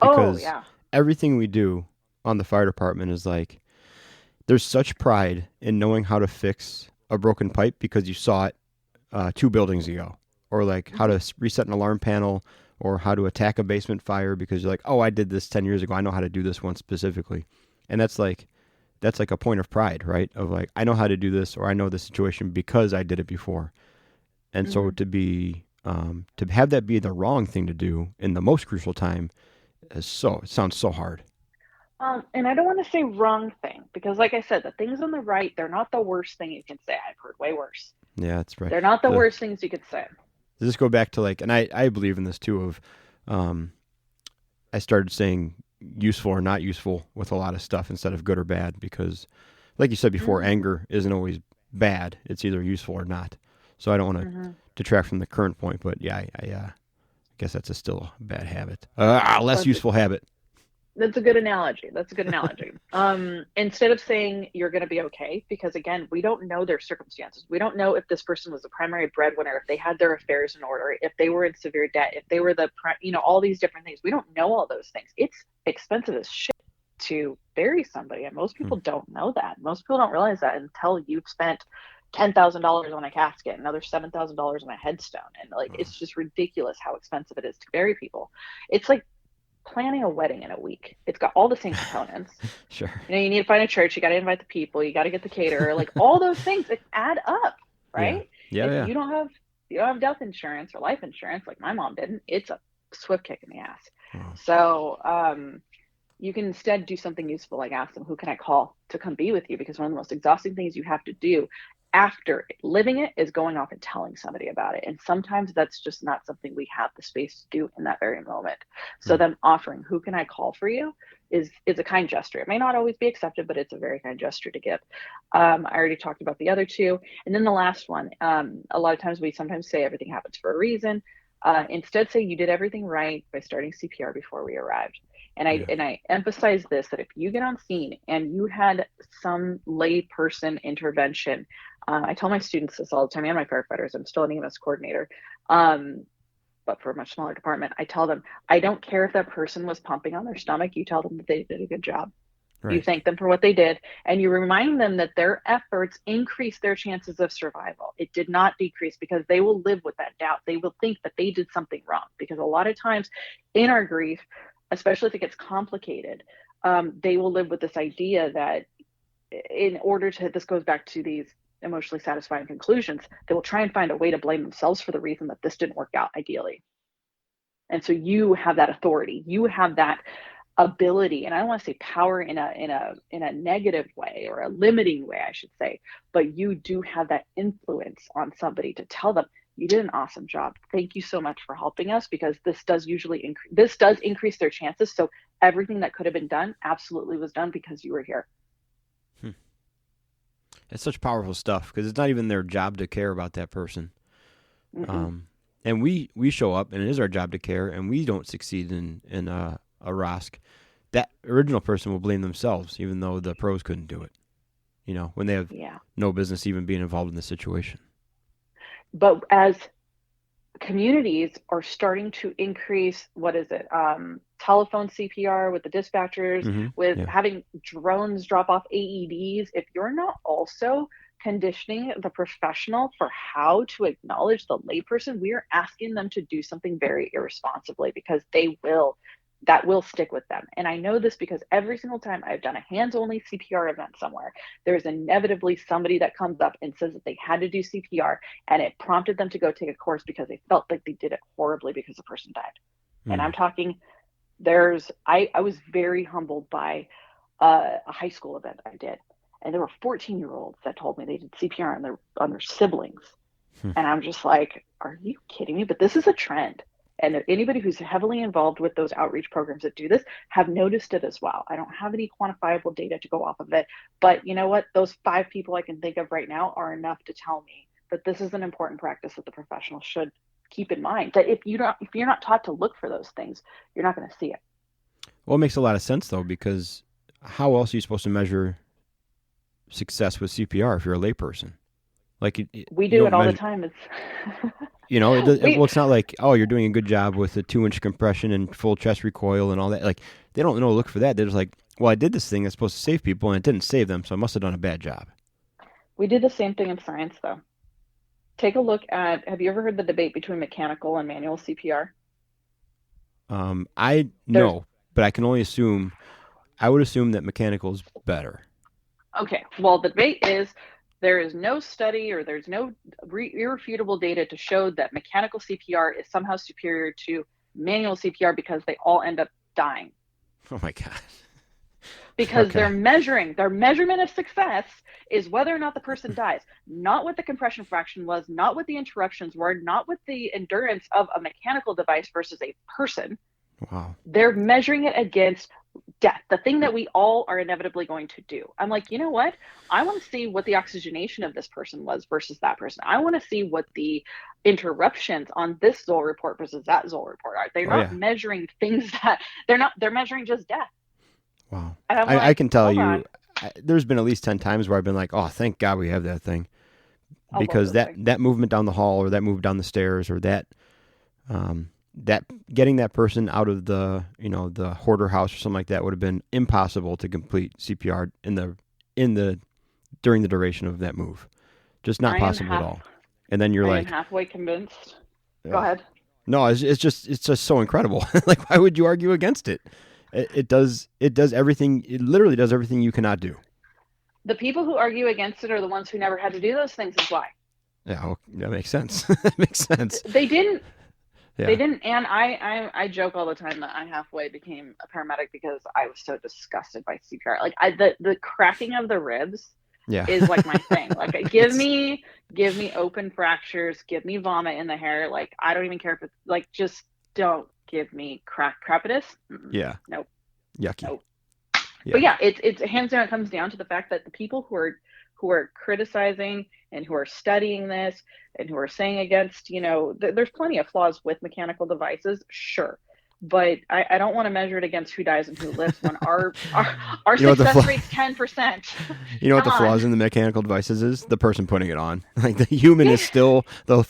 Oh because yeah. everything we do on the fire department is like there's such pride in knowing how to fix a broken pipe because you saw it 2 buildings ago, or like how Hmm. to reset an alarm panel, or how to attack a basement fire because you're like, oh, I did this 10 years ago. I know how to do this one specifically, and that's like a point of pride, right? Of like I know how to do this, or I know the situation because I did it before. And so Hmm. to have that be the wrong thing to do in the most crucial time it sounds so hard. And I don't want to say wrong thing because, like I said, the things on the right, they're not the worst thing you can say. I've heard way worse. Yeah, that's right. They're not the So worst things you could say. does this go back to like, and I believe in this too of, um, I started saying useful or not useful with a lot of stuff instead of good or bad because, like you said before, Hmm. anger isn't always bad. It's either useful or not. So I don't want to Hmm. detract from the current point, but yeah, I guess that's still a bad habit. Less That's useful habit. that's a good analogy. That's a good analogy. Instead of saying you're going to be okay, because again, we don't know their circumstances. We don't know if this person was the primary breadwinner, if they had their affairs in order, if they were in severe debt, if they were all these different things. We don't know all those things. It's expensive as shit to bury somebody, and most Hmm. people don't know that. Most people don't realize that until you've spent $10,000 on a casket, another $7,000 on a headstone, and like Wow. it's just ridiculous how expensive it is to bury people. It's like planning a wedding in a week. It's got all the same components. Sure. You need to find a church, you got to invite the people, you got to get the caterer, like all those things that add up, Yeah. right? Yeah. If Yeah. you don't have death insurance or life insurance, like my mom didn't, it's a swift kick in the ass. Wow. So, you can instead do something useful like ask them, who can I call to come be with you? Because one of the most exhausting things you have to do after living it is going off and telling somebody about it. And sometimes that's just not something we have the space to do in that very moment. So Hmm. them offering, who can I call for you, is a kind gesture. It may not always be accepted, but it's a very kind gesture to give. I already talked about the other two. And then the last one, a lot of times we sometimes say everything happens for a reason. Instead say you did everything right by starting CPR before we arrived. Yeah. And I emphasize this, that if you get on scene and you had some lay person intervention, I tell my students this all the time and my firefighters. I'm still an EMS coordinator, um, but for a much smaller department. I tell them, I don't care if that person was pumping on their stomach. You tell them that they did a good job. You Right. thank them for what they did, and you remind them that their efforts increase their chances of survival. It did not decrease, because they will live with that doubt. They will think that they did something wrong, because a lot of times in our grief, especially if it gets complicated, they will live with this idea that in order to, this goes back to these emotionally satisfying conclusions, they will try and find a way to blame themselves for the reason that this didn't work out ideally. And so you have that authority, you have that ability, and I don't want to say power in a negative way, or a limiting way I should say, but you do have that influence on somebody to tell them, you did an awesome job, thank you so much for helping us, because this does increase their chances. So everything that could have been done absolutely was done because you were here. Hmm. It's such powerful stuff because it's not even their job to care about that person. Mm-mm. Um, and we show up and it is our job to care, and we don't succeed in a ROSC. That original person will blame themselves, even though the pros couldn't do it. When they have Yeah, no business even being involved in the situation. but as communities are starting to increase, what is it, telephone CPR with the dispatchers, Mm-hmm. with Yeah. having drones drop off AEDs, if you're not also conditioning the professional for how to acknowledge the layperson, we are asking them to do something very irresponsibly, because that will stick with them. And I know this because every single time I've done a hands only CPR event somewhere, there's inevitably somebody that comes up and says that they had to do CPR and it prompted them to go take a course because they felt like they did it horribly because the person died. And I'm Mm. talking, I was very humbled by a high school event I did. and there were 14-year-olds that told me they did CPR on their siblings. Hmm. And I'm just like, are you kidding me? But this is a trend. And anybody who's heavily involved with those outreach programs that do this have noticed it as well. I don't have any quantifiable data to go off of it, but you know what? Those 5 people I can think of right now are enough to tell me that this is an important practice that the professional should keep in mind. That if you're not taught to look for those things, you're not going to see it. Well, it makes a lot of sense though, because how else are you supposed to measure success with CPR if you're a layperson? Like we do it all the time. It's it's not like, oh, you're doing a good job with a 2-inch compression and full chest recoil and all that. Like, they don't know to look for that. They're just like, well, I did this thing that's supposed to save people and it didn't save them, so I must have done a bad job. We did the same thing in science, though. Take a look at, have you ever heard the debate between mechanical and manual CPR? But I can only assume, I would assume that mechanical is better. Okay, well, the debate is there is no study or there's no irrefutable data to show that mechanical CPR is somehow superior to manual CPR because they all end up dying. Oh my God. Because Okay. their measurement of success is whether or not the person dies, not what the compression fraction was, not what the interruptions were, not what the endurance of a mechanical device versus a person. Wow. They're measuring it against death, the thing that we all are inevitably going to do. I'm like, you know what? I want to see what the oxygenation of this person was versus that person. I want to see what the interruptions on this Zoll report versus that Zoll report are. They're not measuring things that they're measuring just death. Wow. And I'm I can tell you, on. there's been at least 10 times where I've been like, oh, thank God we have that thing. I Because love those that movement down the hall or that move down the stairs or that getting that person out of the hoarder house or something like that would have been impossible to complete CPR during the duration of that move. Just not possible at all. And then you're I like, am halfway convinced. Go ahead. No, it's just so incredible. Like, why would you argue against it? It does everything. It literally does everything you cannot do. The people who argue against it are the ones who never had to do those things. Is why. Yeah, well, that makes sense. That makes sense. They didn't. Yeah. They didn't. And I joke all the time that I halfway became a paramedic because I was so disgusted by CPR. Like the cracking of the ribs is like my thing. Like give me open fractures, give me vomit in the hair. Like I don't even care if it's like, just don't give me crepitus. Yeah. Nope. Yucky. Nope. Yeah. But yeah, it's hands down. It comes down to the fact that the people who are criticizing and who are studying this and who are saying against, there's plenty of flaws with mechanical devices, sure. But I don't want to measure it against who dies and who lives when our success rate's 10%. You know what the flaws in the mechanical devices is? The person putting it on. Like the human is still the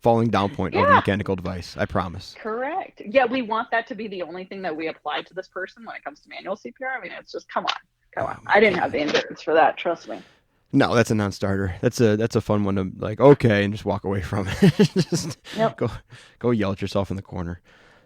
falling down point of the mechanical device. I promise. Correct. Yeah, we want that to be the only thing that we apply to this person when it comes to manual CPR. I mean, it's just come on. I didn't have the endurance for that. Trust me. No, that's a non-starter. That's a fun one to like, okay, and just walk away from it. Just go yell at yourself in the corner.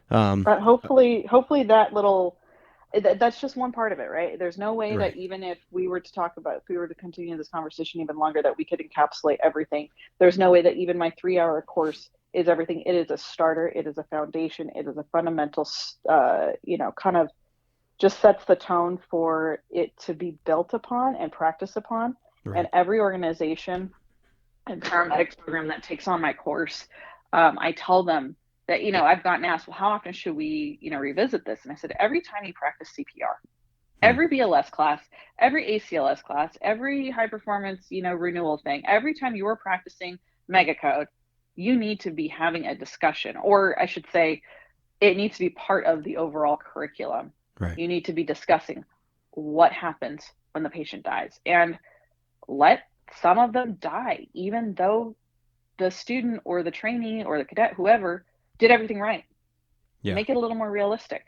But hopefully that's just one part of it, right? There's no way that even if we were to continue this conversation even longer, that we could encapsulate everything. There's no way that even my 3-hour course is everything. It is a starter. It is a foundation. It is a fundamental, kind of just sets the tone for it to be built upon and practiced upon. Right. And every organization and paramedics program that takes on my course, I tell them that, I've gotten asked, well, how often should we, revisit this? And I said, every time you practice CPR, every BLS class, every ACLS class, every high performance, renewal thing, every time you are practicing megacode, you need to be having a discussion, or I should say, it needs to be part of the overall curriculum. Right. You need to be discussing what happens when the patient dies, and let some of them die, even though the student or the trainee or the cadet, whoever, did everything right. Yeah. Make it a little more realistic.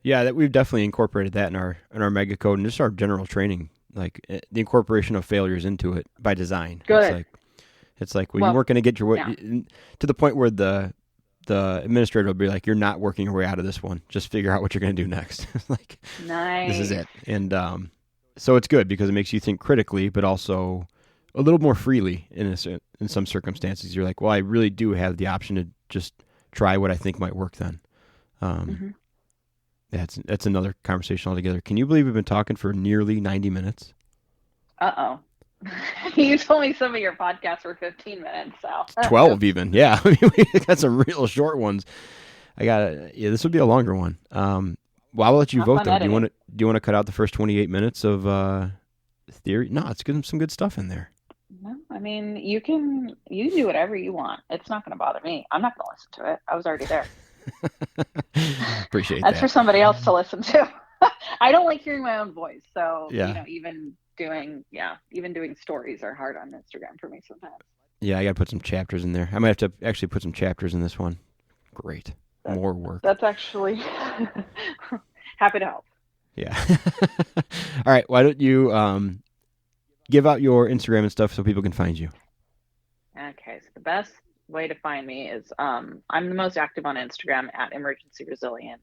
Yeah, that we've definitely incorporated that in our mega code and just our general training, like the incorporation of failures into it by design. Good. It's like you weren't going to get your way to the point where the administrator will be like, you're not working your way out of this one. Just figure out what you're going to do next. Like, nice. This is it. And so it's good because it makes you think critically, but also a little more freely in some circumstances. You're like, well, I really do have the option to just try what I think might work then. That's another conversation altogether. Can you believe we've been talking for nearly 90 minutes? Uh-oh. You told me some of your podcasts were 15 minutes, so 12 even. Yeah. I mean, we got some real short ones. Yeah, this would be a longer one. Well, I'll let you Have vote fun though. editing. Do you want to cut out the first 28 minutes of theory? No, it's good. Some good stuff in there. No, I mean, you can do whatever you want. It's not going to bother me. I'm not going to listen to it. I was already there. Appreciate That's that. for somebody else to listen to. I don't like hearing my own voice, so Yeah. even doing stories are hard on Instagram for me sometimes. Yeah, I got to put some chapters in there. I might have to actually put some chapters in this one. Great. More work. That's actually happy to help. Yeah. All right. Why don't you give out your Instagram and stuff so people can find you? Okay, so the best way to find me is I'm the most active on Instagram at Emergency Resilience.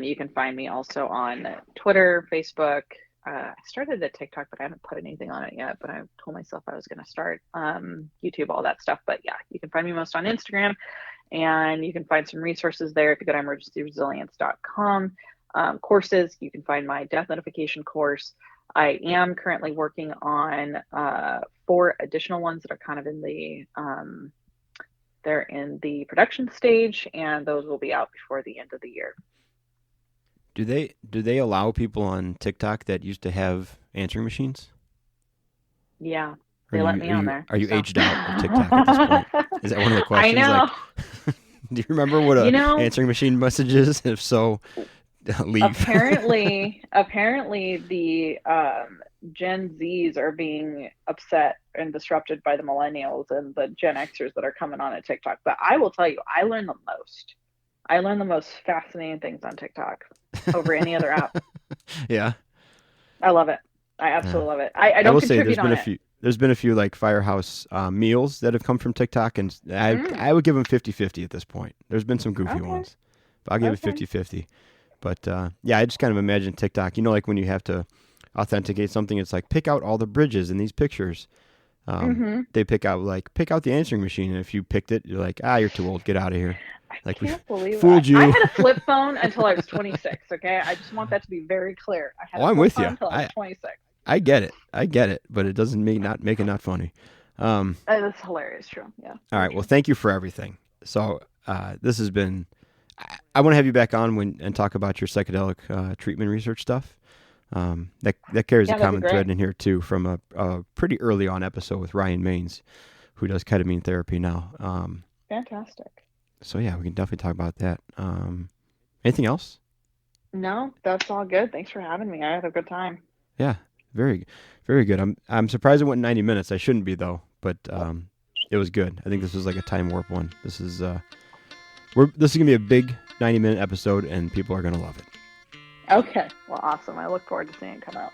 You can find me also on Twitter, Facebook. I started a TikTok, but I haven't put anything on it yet. But I told myself I was going to start YouTube, all that stuff. But yeah, you can find me most on Instagram, and you can find some resources there if you go to emergencyresilience.com. Courses, you can find my death notification course. I am currently working on 4 additional ones that are kind of in the they're in the production stage, and those will be out before the end of the year. Do they allow people on TikTok that used to have answering machines? Yeah, they let me on there. Are you aged out of TikTok at this point? Is that one of the questions? I know. Like, do you remember what a answering machine message is? If so, leave. Apparently the Gen Zs are being upset and disrupted by the millennials and the Gen Xers that are coming on at TikTok. But I will tell you, I learn the most. I learn the most fascinating things on TikTok over any other app. Yeah. I love it. I absolutely love it. I don't contribute on it. There's been a few like Firehouse meals that have come from TikTok, and I would give them 50-50 at this point. There's been some goofy ones, but I'll give it 50-50. But yeah, I just kind of imagine TikTok, like when you have to authenticate something, it's like pick out all the bridges in these pictures. They pick out the answering machine, and if you picked it, you're like, you're too old, get out of here. I can't believe fooled you. I had a flip phone until I was 26. Okay, I just want that to be very clear. I had I'm with you. Until I was 26. I get it, but it doesn't make it not funny. That's hilarious, true. Yeah. All right. Well, thank you for everything. So this has been. I want to have you back on and talk about your psychedelic treatment research stuff. That carries a common thread in here too, from a pretty early on episode with Ryan Maines, who does ketamine therapy now. Fantastic. So yeah, we can definitely talk about that. Anything else? No, that's all good. Thanks for having me. I had a good time. Yeah, very, very good. I'm surprised it went 90 minutes. I shouldn't be though, but it was good. I think this was like a time warp one. This is gonna be a big 90-minute episode, and people are gonna love it. Okay, well, awesome. I look forward to seeing it come out.